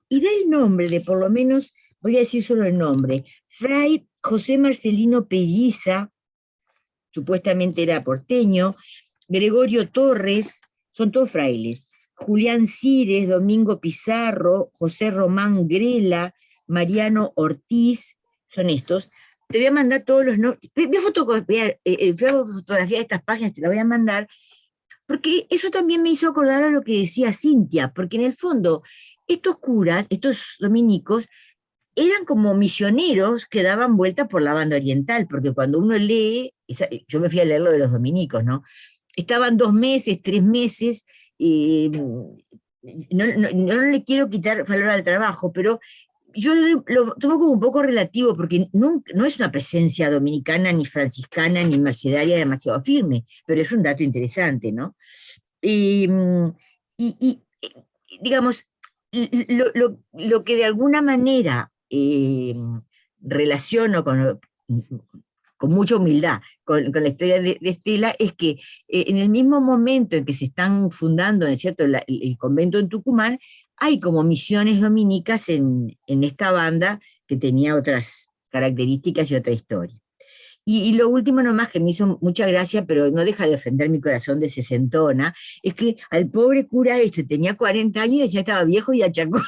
E: y da el nombre de por lo menos voy a decir solo el nombre, Fray José Marcelino Pelliza, supuestamente era porteño, Gregorio Torres, son todos frailes, Julián Cires, Domingo Pizarro, José Román Grela, Mariano Ortiz, son estos. Te voy a mandar todos los nombres, voy a fotografiar estas páginas, te las voy a mandar, porque eso también me hizo acordar a lo que decía Cintia, porque en el fondo estos curas, estos dominicos, eran como misioneros que daban vueltas por la banda oriental, porque cuando uno lee, yo me fui a leer lo de los dominicos, ¿no? Estaban 2 meses, 3 meses, no le quiero quitar valor al trabajo, pero yo lo tomo como un poco relativo, porque no es una presencia dominicana, ni franciscana, ni mercedaria demasiado firme, pero es un dato interesante, ¿no? Y digamos, lo que de alguna manera relaciono con mucha humildad con la historia de Estela es que en el mismo momento en que se están fundando, ¿no es cierto?, el convento en Tucumán, hay como misiones dominicas en esta banda que tenía otras características y otra historia. Y lo último nomás que me hizo mucha gracia, pero no deja de ofender mi corazón de sesentona, es que al pobre cura este tenía 40 años y ya estaba viejo y achacoso.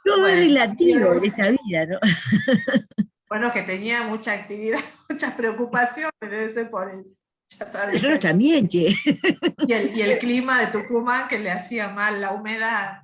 E: Todo es relativo en esta vida, ¿no?
B: Bueno, que tenía mucha actividad, muchas preocupaciones, debe ser por eso. Ya está
E: Nosotros también, che.
B: Y el clima de Tucumán que le hacía mal, la humedad.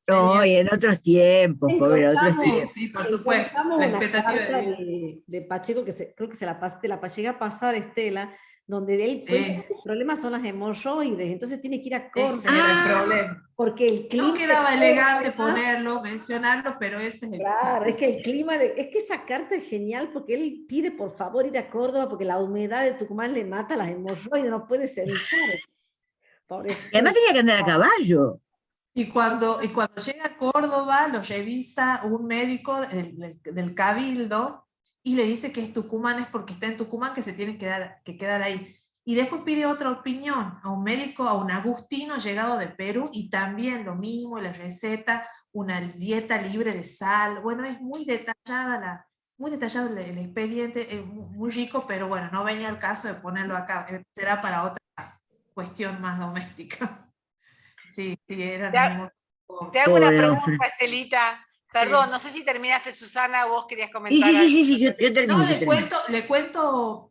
E: No, y en otros tiempos, pobre, en otros tiempos.
B: Sí, por supuesto.
C: Encontramos
B: La
C: una
B: expectativa
C: carta
B: de vida.
C: de Pacheco, creo que te la llegué a pasar, Estela, donde él cuenta que el problema son las hemorroides, entonces tiene que ir a Córdoba.
B: Ese era el problema.
C: Porque el clima...
B: No quedaba elegante ponerlo, mencionarlo, pero ese es el...
C: Claro, es que el clima, es que esa carta es genial porque él pide por favor ir a Córdoba porque la humedad de Tucumán le mata las hemorroides, no puede sentar.
E: Y además tenía que andar a caballo.
B: Y cuando llega a Córdoba, lo revisa un médico del Cabildo y le dice que es Tucumán, es porque está en Tucumán que se tiene que quedar ahí. Y después pide otra opinión a un médico, a un agustino llegado de Perú, y también lo mismo, le receta una dieta libre de sal. Bueno, es muy detallado el expediente, es muy rico, pero bueno, no venía el caso de ponerlo acá, será para otra cuestión más doméstica. Sí, era
A: Te hago una
E: Pobre don
A: pregunta, Estelita. Perdón, no sé si terminaste, Susana, vos querías comentar algo.
E: Sí, yo termino.
B: No, le cuento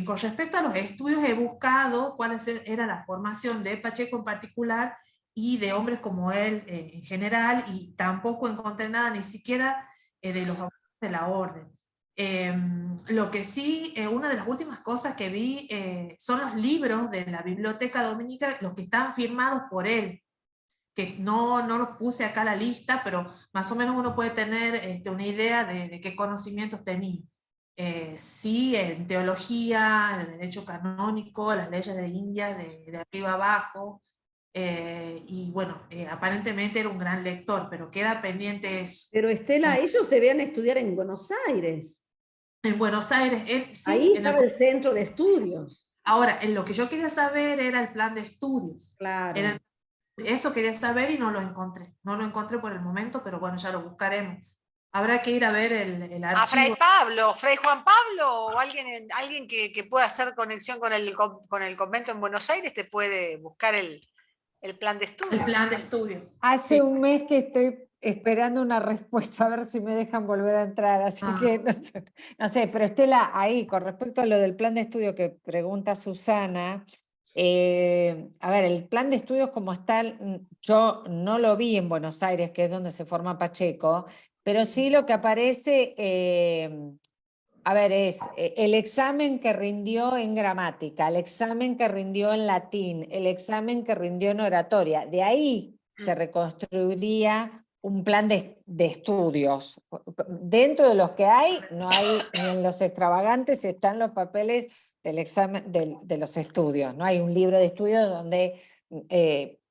B: con respecto a los estudios, he buscado cuál era la formación de Pacheco en particular y de hombres como él en general, y tampoco encontré nada, ni siquiera de los autores de la orden. Lo que sí, una de las últimas cosas que vi son los libros de la Biblioteca Dominica, los que están firmados por él, que no los puse acá a la lista, pero más o menos uno puede tener una idea de qué conocimientos tenía. Sí, en teología, en derecho canónico, las leyes de India, de arriba abajo, y bueno, aparentemente era un gran lector, pero queda pendiente eso.
C: Pero Estela, ellos se vean estudiar en Buenos Aires.
B: En Buenos Aires, sí.
C: Ahí estaba el centro de estudios.
B: Ahora, lo que yo quería saber era el plan de estudios.
C: Claro.
B: Eso quería saber y no lo encontré. No lo encontré por el momento, pero bueno, ya lo buscaremos. Habrá que ir a ver el archivo.
A: A Fray Pablo, Fray Juan Pablo, o alguien que pueda hacer conexión con el convento en Buenos Aires, te puede buscar el plan de estudios.
B: El plan de estudios.
D: Hace un mes que estoy esperando una respuesta, a ver si me dejan volver a entrar, así que no sé, pero Estela, ahí, con respecto a lo del plan de estudio que pregunta Susana, a ver, el plan de estudios como está, yo no lo vi en Buenos Aires, que es donde se forma Pacheco, pero sí lo que aparece, a ver, es el examen que rindió en gramática, el examen que rindió en latín, el examen que rindió en oratoria. De ahí se reconstruiría un plan de estudios. Dentro de los que hay, no hay ni en los extravagantes, están los papeles del examen de los estudios. No hay un libro de estudios donde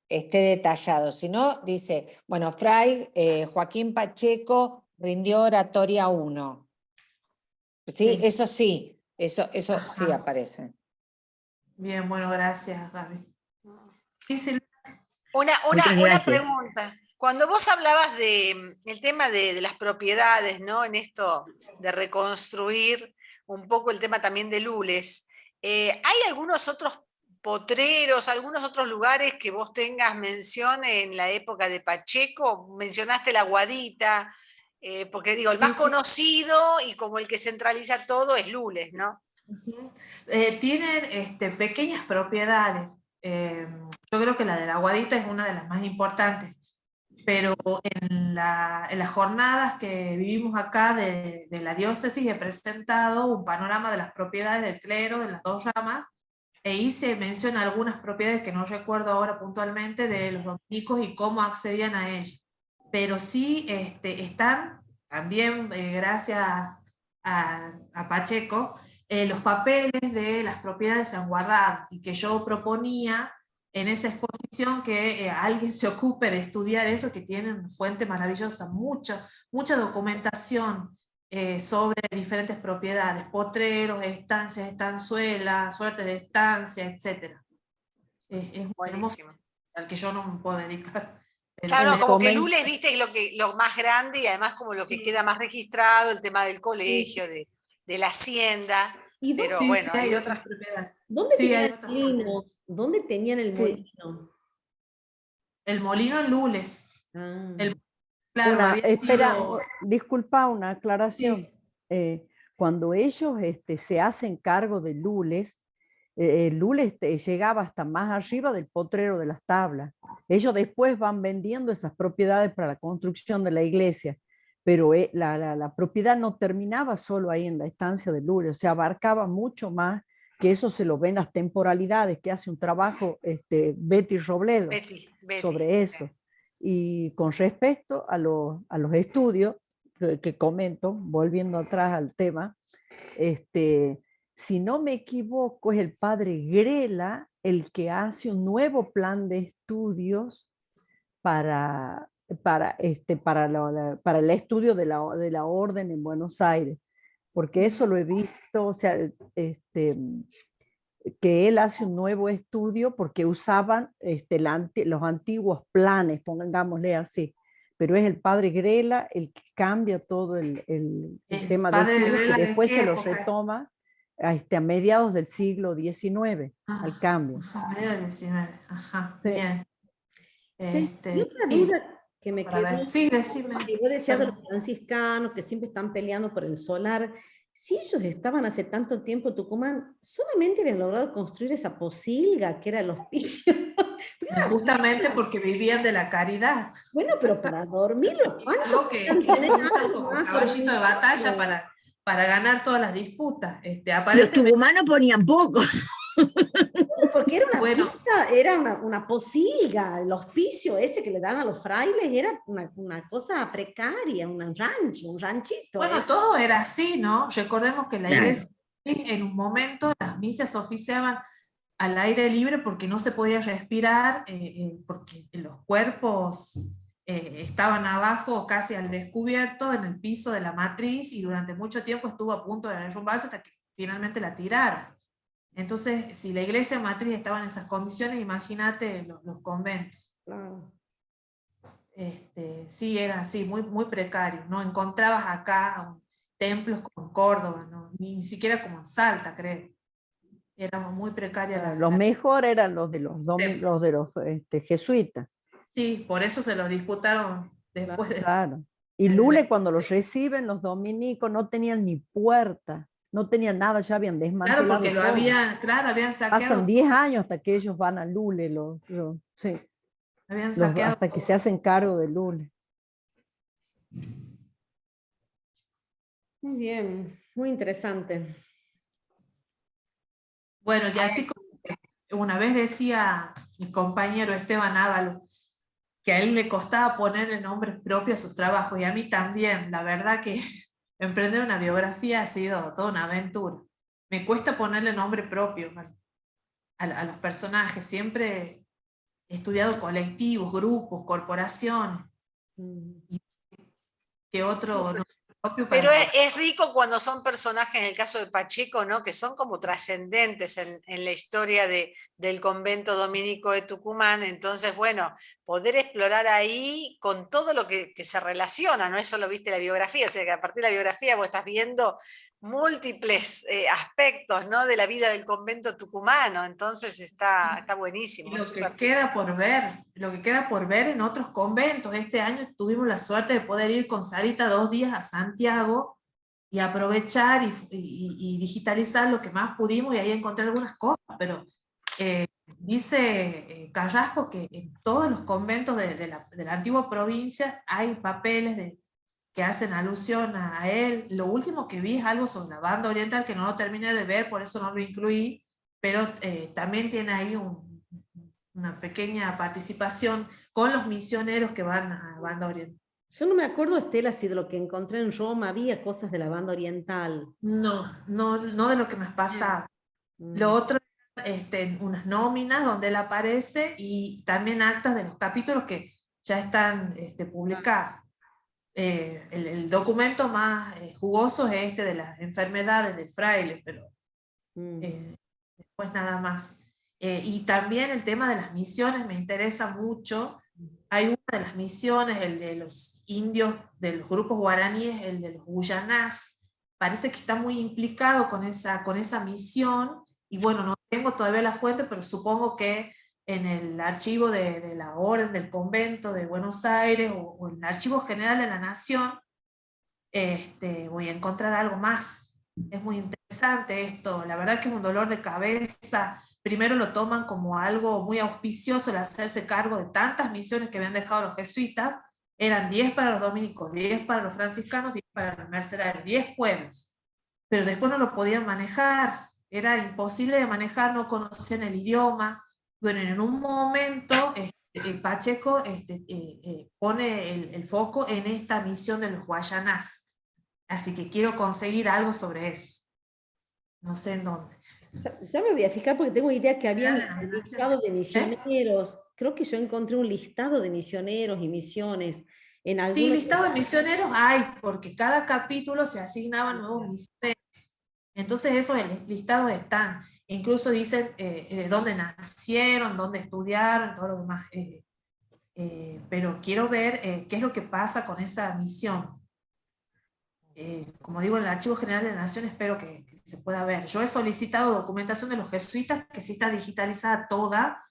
D: esté detallado, sino dice, bueno, Fray Joaquín Pacheco rindió oratoria 1. Sí, eso sí, eso sí aparece.
B: Bien, bueno, gracias, Gaby. Sí,
E: Muchas
A: Una
E: gracias.
A: pregunta. Cuando vos hablabas el tema de las propiedades, ¿no? En esto de reconstruir un poco el tema también de Lules, ¿hay algunos otros potreros, algunos otros lugares que vos tengas mención en la época de Pacheco? Mencionaste la Guadita, porque digo, el más conocido y como el que centraliza todo es Lules, ¿no?
B: Tienen pequeñas propiedades. Yo creo que la de la Guadita es una de las más importantes, pero en las jornadas que vivimos acá de la diócesis he presentado un panorama de las propiedades del clero, de las dos ramas, e hice mención a algunas propiedades que no recuerdo ahora puntualmente de los dominicos y cómo accedían a ellas. Pero sí están, también gracias a Pacheco, los papeles de las propiedades se han guardado y que yo proponía en esa exposición que alguien se ocupe de estudiar eso, que tiene una fuente maravillosa, mucha documentación sobre diferentes propiedades, potreros, estancias, estanzuelas, suerte de estancia, etc. Es un hermoso
A: Buenísimo.
B: al que yo no me puedo dedicar.
A: Claro,
C: Me
A: como que
C: comen-
A: Lules, viste, es lo más grande y además como lo que
B: Sí.
A: queda más registrado, el tema del colegio, de la hacienda,
C: ¿Y dónde,
A: pero
B: Sí,
A: bueno,
B: sí, hay
A: hay
B: otras
A: otras.
B: propiedades.
C: dónde
B: Sí,
C: tenían
B: hay
C: el
B: otras propiedades.
C: molino? ¿Dónde tenían el
E: Sí.
C: molino?
B: El molino en Lules.
C: Ah.
B: Claro, había
F: Espera,
B: sido...
F: disculpa, una aclaración.
B: Sí.
F: Cuando ellos se hacen cargo de Lules, Lules llegaba hasta más arriba del potrero de las tablas. Ellos después van vendiendo esas propiedades para la construcción de la iglesia, pero la propiedad no terminaba solo ahí en la estancia de Lules, o sea, abarcaba mucho más, que eso se lo ven las temporalidades, que hace un trabajo Betty Robledo
A: Betty,
F: sobre eso.
A: sí.
F: Y con respecto a los estudios que comento, volviendo atrás al tema, si no me equivoco, es el padre Grela el que hace un nuevo plan de estudios para el estudio de la orden en Buenos Aires, porque eso lo he visto, o sea, que él hace un nuevo estudio porque usaban los antiguos planes, pongámosle así, pero es el padre Grela el que cambia todo el tema de
B: Padre
F: estudio, que
B: Grela, ¿de
F: después
B: qué
F: se lo
B: época?
F: retoma a mediados del siglo XIX, al cambio.
B: Medio del 19. Ajá,
F: Sí.
B: bien.
C: Sí, y otra
B: Sí,
C: duda que me
B: para ver.
C: quedó,
B: Sí, decime.
C: que vos decías de los
B: Perdón.
C: franciscanos que siempre están peleando por el solar, si ellos estaban hace tanto tiempo en Tucumán, solamente habían logrado construir esa posilga que era el hospicio.
B: Justamente porque vivían de la caridad.
C: Bueno, pero para dormir los panchos
B: Algo que usan como
C: más
B: caballito de batalla
C: organizado.
B: para ganar todas las disputas.
E: Los
B: Aparentemente,
E: tucumanos ponían poco.
C: Porque era una
B: bueno,
C: pista, era una posilga, el hospicio ese que le dan a los frailes era una cosa precaria, un rancho, un ranchito.
B: bueno, todo era así, ¿no? Recordemos que la
E: Claro.
B: iglesia en un momento las misas oficiaban al aire libre porque no se podía respirar, porque los cuerpos estaban abajo casi al descubierto en el piso de la matriz y durante mucho tiempo estuvo a punto de derrumbarse hasta que finalmente la tiraron. Entonces, si la iglesia matriz estaba en esas condiciones, imagínate los conventos.
C: Claro.
B: Sí, era así, muy, muy precario. No encontrabas acá templos como en Córdoba, ¿no? Ni siquiera como en Salta, creo. Era muy precaria
F: Los mejores eran los de
B: templos.
F: los jesuitas.
B: Sí, por eso se los disputaron después de...
F: Claro. Y Lule, cuando los reciben, los dominicos no tenían ni puerta, no tenían nada, ya habían desmantelado.
B: Claro, porque lo
F: todo.
B: habían saqueado.
F: Pasan 10 años hasta que ellos van a Lule, sí,
B: Habían saqueado
F: hasta que se hacen cargo de Lule.
C: Muy bien, muy interesante.
B: Bueno, y así como una vez decía mi compañero Esteban Ávalo, que a él le costaba ponerle nombre propio a sus trabajos, y a mí también. La verdad que emprender una biografía ha sido toda una aventura. Me cuesta ponerle nombre propio a los personajes. Siempre he estudiado colectivos, grupos, corporaciones. ¿Qué otro? propio
A: Pero
B: para...
A: es rico cuando son personajes, en el caso de Pacheco, ¿no? Que son como trascendentes en la historia del convento dominico de Tucumán. Entonces, bueno, poder explorar ahí con todo lo que se relaciona, no es solo, viste, la biografía, o sea, que a partir de la biografía vos estás viendo múltiples aspectos, ¿no? De la vida del convento tucumano. Entonces está
B: Y
A: buenísimo.
B: lo que queda por ver, lo que queda por ver en otros conventos. Este año tuvimos la suerte de poder ir con Sarita 2 días a Santiago y aprovechar y digitalizar lo que más pudimos, y ahí encontré algunas cosas, pero dice Carrasco que en todos los conventos de la antigua provincia hay papeles que hacen alusión a él. Lo último que vi es algo sobre la banda oriental, que no lo terminé de ver, por eso no lo incluí, pero también tiene ahí una pequeña participación con los misioneros que van a banda oriental.
C: Yo no me acuerdo, Estela, si de lo que encontré en Roma había cosas de la banda oriental.
B: No de lo que me pasaba. Lo otro, unas nóminas donde él aparece, y también actas de los capítulos que ya están publicados. El documento más jugoso es de las enfermedades del fraile, pero después nada más. Y también el tema de las misiones me interesa mucho. Hay una de las misiones, el de los indios, de los grupos guaraníes, el de los guyanás, parece que está muy implicado con esa misión, y bueno, no tengo todavía la fuente, pero supongo que en el archivo de la Orden del Convento de Buenos Aires, o en el Archivo General de la Nación, voy a encontrar algo más. Es muy interesante esto, la verdad que es un dolor de cabeza. Primero lo toman como algo muy auspicioso el hacerse cargo de tantas misiones que habían dejado los jesuitas. Eran 10 para los dominicos, 10 para los franciscanos, 10 para los mercedarios, 10 pueblos. Pero después no lo podían manejar, era imposible de manejar, no conocían el idioma. Bueno, en un momento Pacheco pone el foco en esta misión de los guayanás. Así que quiero conseguir algo sobre eso. No sé en dónde.
C: Ya me voy a fijar porque tengo idea que había un listado de misioneros. Creo que yo encontré un listado de misioneros y misiones.
B: Sí, listado de misioneros hay, porque cada capítulo se asignaban nuevos misioneros. Entonces esos listados están. Incluso dicen dónde nacieron, dónde estudiaron, todo lo demás. Pero quiero ver qué es lo que pasa con esa misión. Como digo, en el Archivo General de la Nación espero que se pueda ver. Yo he solicitado documentación de los jesuitas, que sí está digitalizada toda,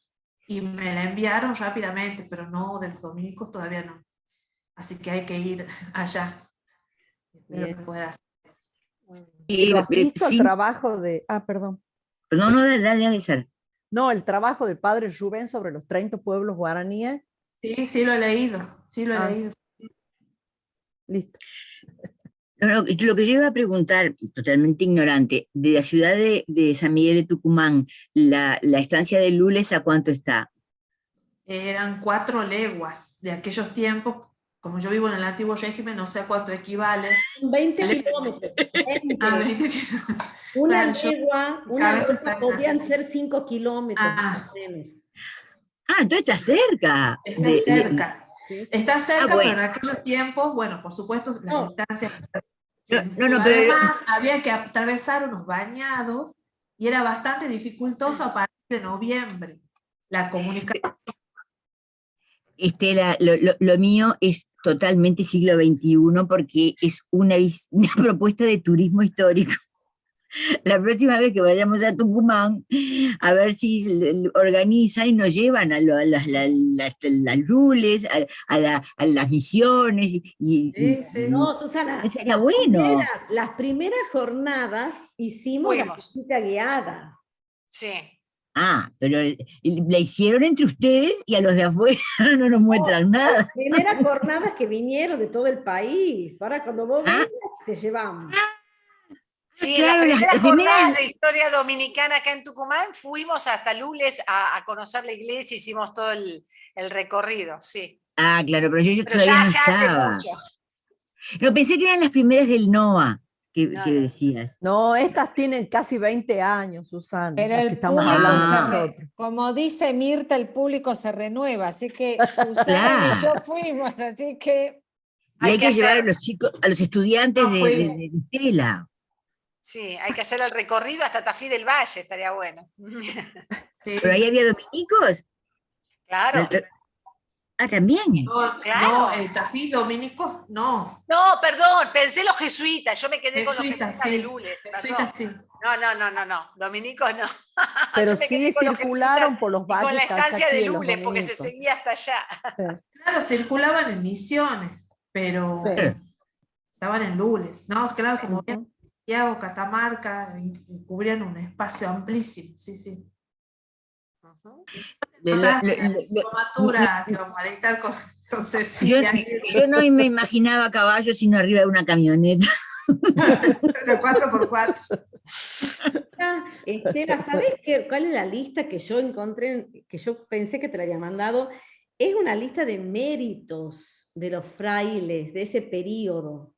B: y me la enviaron rápidamente, pero no de los dominicos todavía no. Así que hay que ir allá. Espero poder hacer.
F: ¿Lo has visto el
E: Sí.
F: trabajo de... perdón.
E: No, dale, Sara.
F: No, el trabajo del padre Rubén sobre los 30 pueblos guaraníes.
B: Sí, lo he leído. Sí, lo he leído.
F: Listo.
E: No, lo que yo iba a preguntar, totalmente ignorante, de la ciudad de San Miguel de Tucumán, la estancia de Lules, ¿a cuánto está?
B: Eran 4 leguas de aquellos tiempos. Como yo vivo en el antiguo régimen, no sé a cuánto equivale.
C: 20 kilómetros.
B: 20
C: Una
B: claro,
C: legua podían ser 5 kilómetros. Más o menos.
E: Entonces está cerca.
B: Está cerca.
C: Sí.
B: Está cerca,
E: bueno.
B: pero en aquellos tiempos, bueno, por supuesto, las distancias.
E: Pero
B: además, había que atravesar unos bañados, y era bastante dificultoso a partir de noviembre la comunicación.
E: Estela, lo mío es totalmente siglo XXI, porque es una propuesta de turismo histórico. La próxima vez que vayamos a Tucumán, a ver si organizan y nos llevan a las lules, a las misiones.
C: No, Susana,
E: sería bueno.
C: Las primeras jornadas hicimos la visita guiada.
A: Sí.
E: Pero la hicieron entre ustedes, y a los de afuera no nos muestran nada.
C: Las primeras jornadas que vinieron de todo el país. Ahora cuando vos vengas, te llevamos.
A: Sí,
E: claro,
A: las primeras jornadas
E: primeras...
A: de historia dominicana acá en Tucumán, fuimos hasta Lules a conocer la iglesia, hicimos todo el recorrido, sí.
E: Claro, pero yo
A: Pero
E: todavía no
A: ya hace
E: estaba.
A: mucho.
E: No, pensé que eran las primeras del NOA que decías.
F: No, estas tienen casi 20 años, Susana.
D: Pero
F: las
D: el
F: que estamos
D: público
F: hablando nosotros.
D: como dice Mirta, el público se renueva, así que Susana y yo fuimos, así que...
E: Y hay que llevar a
A: hacer,
E: los chicos, a los estudiantes
B: No, fue-
E: de Estela.
A: sí, hay que hacer el recorrido hasta Tafí del Valle, estaría bueno.
B: sí.
E: Pero ahí había dominicos.
A: Claro,
E: También.
B: No,
A: claro.
B: Tafí dominicos, no.
A: No, perdón, pensé los jesuitas, yo me quedé con los
B: Jesuitas,
A: jesuitas de
B: sí.
A: Lules,
B: Jesuitas, sí.
A: No, dominicos no.
F: Pero
A: Yo me
F: sí
A: quedé con los
F: circularon
A: jesuitas
F: por los
A: y con la
F: valles
A: estancia de
F: calchaquíes los
A: Lules, porque se
F: dominicos.
A: seguía hasta allá.
F: Sí,
B: Claro, circulaban en Misiones, pero
F: sí.
B: estaban en Lules. No, claro, se movían
F: Ujú.
B: Santiago, Catamarca, y cubrían un espacio amplísimo, sí, sí.
E: Lo-
B: Notas
E: lo-
B: la
E: lo-
B: diplomatura que vamos a dictar con
E: Yo,
B: Cecilia,
E: yo no me imaginaba caballos sino arriba de una camioneta.
B: los 4x4.
C: Estela, ¿sabés cuál es la lista que yo encontré, que yo pensé que te la había mandado? Es una lista de méritos de los frailes de ese periodo.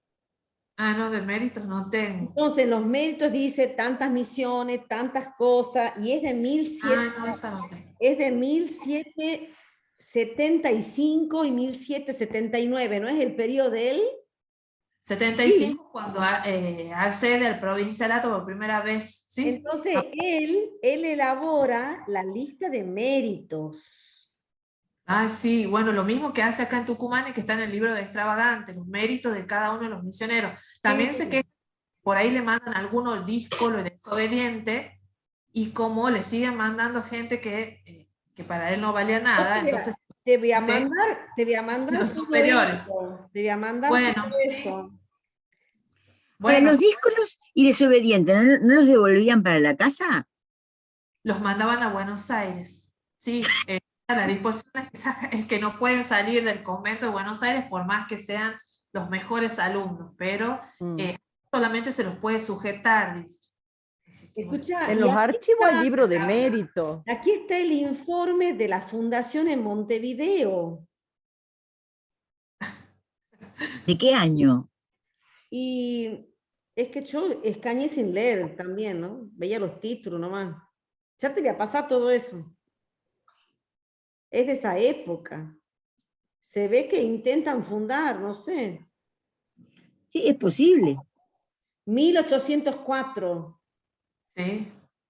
B: Ah, no, de méritos no tengo.
C: Entonces, los méritos dice tantas misiones, tantas cosas, y es de 1700,
B: Ah, no, esa no tengo.
C: es de 1775 y 1779, ¿no es el periodo de él?
B: 75 cuando accede al provincialato por primera vez, ¿sí?
C: Entonces, él elabora la lista de méritos.
B: Ah, sí, bueno, lo mismo que hace acá en Tucumán y que está en el libro de Extravagante, los méritos de cada uno de los misioneros. También sé que por ahí le mandan alguno el disco, lo desobediente, y como le siguen mandando gente que para él no valía nada, entonces
C: Te voy a mandar
B: los
C: todo
B: superiores.
C: eso. Te voy a mandar
B: Bueno,
C: todo
B: sí.
C: eso.
E: Para
B: Bueno,
E: los díscolos y desobedientes, ¿no los devolvían para la casa?
B: los mandaban a Buenos Aires. Sí, la disposición es que no pueden salir del convento de Buenos Aires por más que sean los mejores alumnos, pero solamente se los puede sujetar, dice. Así que, bueno.
C: Escucha,
F: En
C: y
F: los
C: aquí
F: archivos hay
C: está,
F: libro de mérito.
C: aquí está el informe de la Fundación en Montevideo.
E: ¿De qué año?
C: Y es que yo escañé sin leer también, ¿no? Veía los títulos nomás. Ya te voy a pasar todo eso. Es de esa época. Se ve que intentan fundar, no sé,
E: Sí, es posible.
C: 1804.
B: Sí,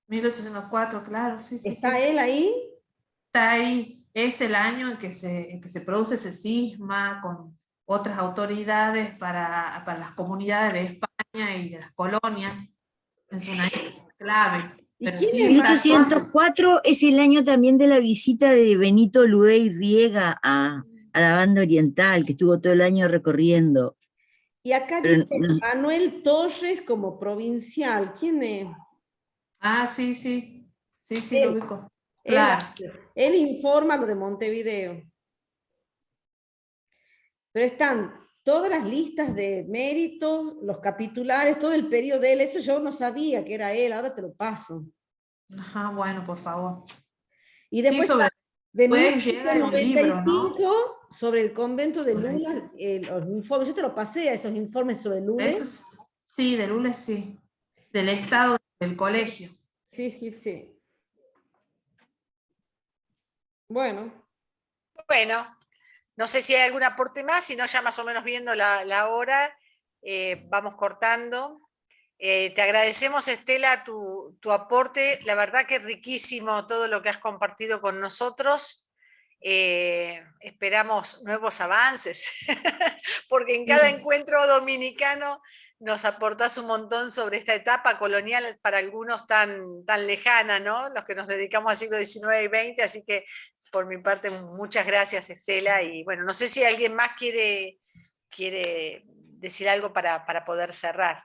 B: 1804, claro, sí, sí,
C: ¿Está
B: sí.
C: él ahí?
B: Está ahí, es el año en que se produce ese cisma con otras autoridades para las comunidades de España y de las colonias. Es un año clave.
C: ¿Y
B: Pero
C: quién
B: sí,
C: es?
E: 1804 es el año también de la visita de Benito Luey Riega a la banda oriental, que estuvo todo el año recorriendo.
C: Y acá
E: Pero
C: dice Manuel Torres como provincial. ¿Quién es?
B: Ah, sí, sí, sí, sí, lo ubico.
C: Él,
B: Claro.
C: él informa lo de Montevideo. Pero están todas las listas de méritos, los capitulares, todo el periodo de él. Eso yo no sabía que era él, ahora te lo paso.
B: Ajá, bueno, por favor.
C: Y después
B: Sí, sobre
C: de
B: Luis llega en un libro, ¿no?
C: 1995, sobre el convento de
B: Sobre
C: Lula, los informes, yo te lo pasé a esos informes sobre Lula.
B: Eso sí, de Lules sí. Del estado del colegio.
C: Sí, sí, sí. Bueno.
A: Bueno, no sé si hay algún aporte más, si no ya más o menos viendo la hora, vamos cortando. Te agradecemos, Estela, tu aporte. La verdad que es riquísimo todo lo que has compartido con nosotros. Esperamos nuevos avances, porque en cada encuentro dominicano nos aportás un montón sobre esta etapa colonial, para algunos tan lejana, ¿no? Los que nos dedicamos al siglo XIX y XX, así que por mi parte muchas gracias, Estela, y bueno, no sé si alguien más quiere decir algo para poder cerrar.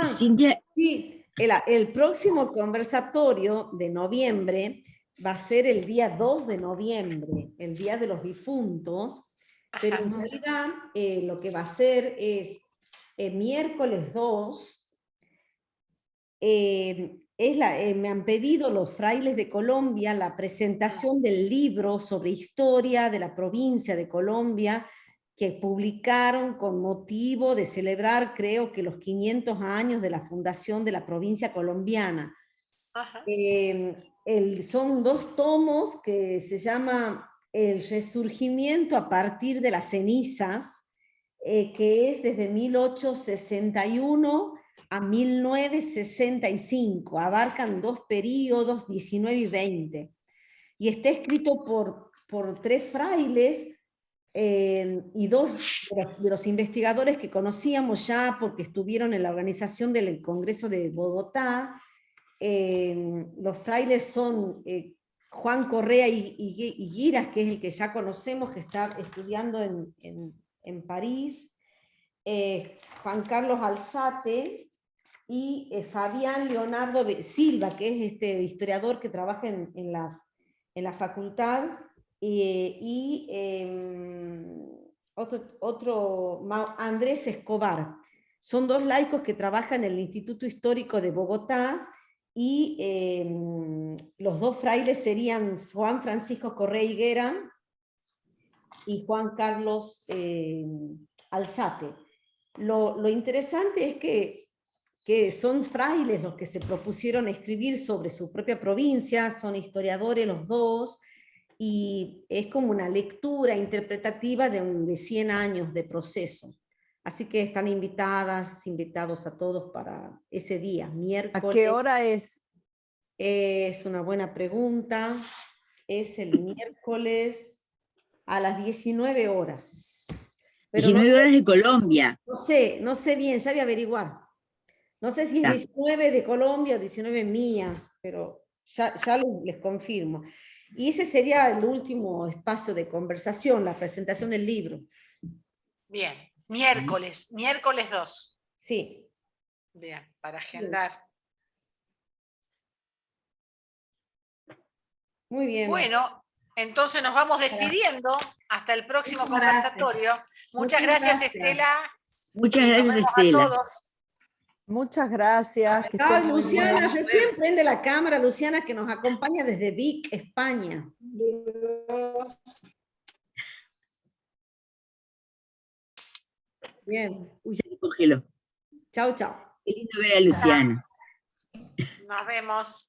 E: Cintia,
C: Sí, el próximo conversatorio de noviembre va a ser el día 2 de noviembre, el Día de los Difuntos, pero en realidad lo que va a ser es miércoles 2, me han pedido los frailes de Colombia la presentación del libro sobre historia de la provincia de Colombia, que publicaron con motivo de celebrar, creo que los 500 años de la fundación de la provincia colombiana. son 2 tomos que se llama El resurgimiento a partir de las cenizas, que es desde 1861 a 1965, abarcan 2 periodos, 19 y 20, y está escrito por 3 frailes, y 2 de los investigadores que conocíamos ya porque estuvieron en la organización del Congreso de Bogotá. Los frailes son Juan Correa y Giras, que es el que ya conocemos, que está estudiando en París, Juan Carlos Alzate y Fabián Leonardo Silva, que es este historiador que trabaja en la facultad, y Andrés Escobar. Son 2 laicos que trabajan en el Instituto Histórico de Bogotá, y los 2 frailes serían Juan Francisco Correa Higuera y Juan Carlos Alzate. Lo interesante es que son frailes los que se propusieron escribir sobre su propia provincia, son historiadores los 2, y es como una lectura interpretativa de 100 años de proceso. Así que están invitados a todos para ese día, miércoles.
F: ¿A qué hora es?
C: Es una buena pregunta. Es el miércoles a las 19 horas. Pero
E: 19 horas de Colombia.
C: no sé bien, ya voy a averiguar. No sé si es 19 de Colombia o 19 mías, pero ya les confirmo. Y ese sería el último espacio de conversación, la presentación del libro.
A: Bien, miércoles 2.
C: Sí.
A: Bien, para agendar.
C: Muy bien.
A: Bueno, entonces nos vamos despidiendo hasta el próximo
B: Muchas gracias.
A: conversatorio. Muchas gracias, Estela.
E: Muchas
A: Y nos
E: gracias,
A: vemos
E: Estela.
A: a todos.
F: Muchas gracias. Que
C: Ay,
F: estén muy
C: Luciana,
F: bien.
C: recién prende la cámara, Luciana, que nos acompaña desde Vic, España. Bien.
E: Uy, se me congeló.
C: Chao, chao.
E: Qué lindo ver a Luciana.
A: Nos vemos.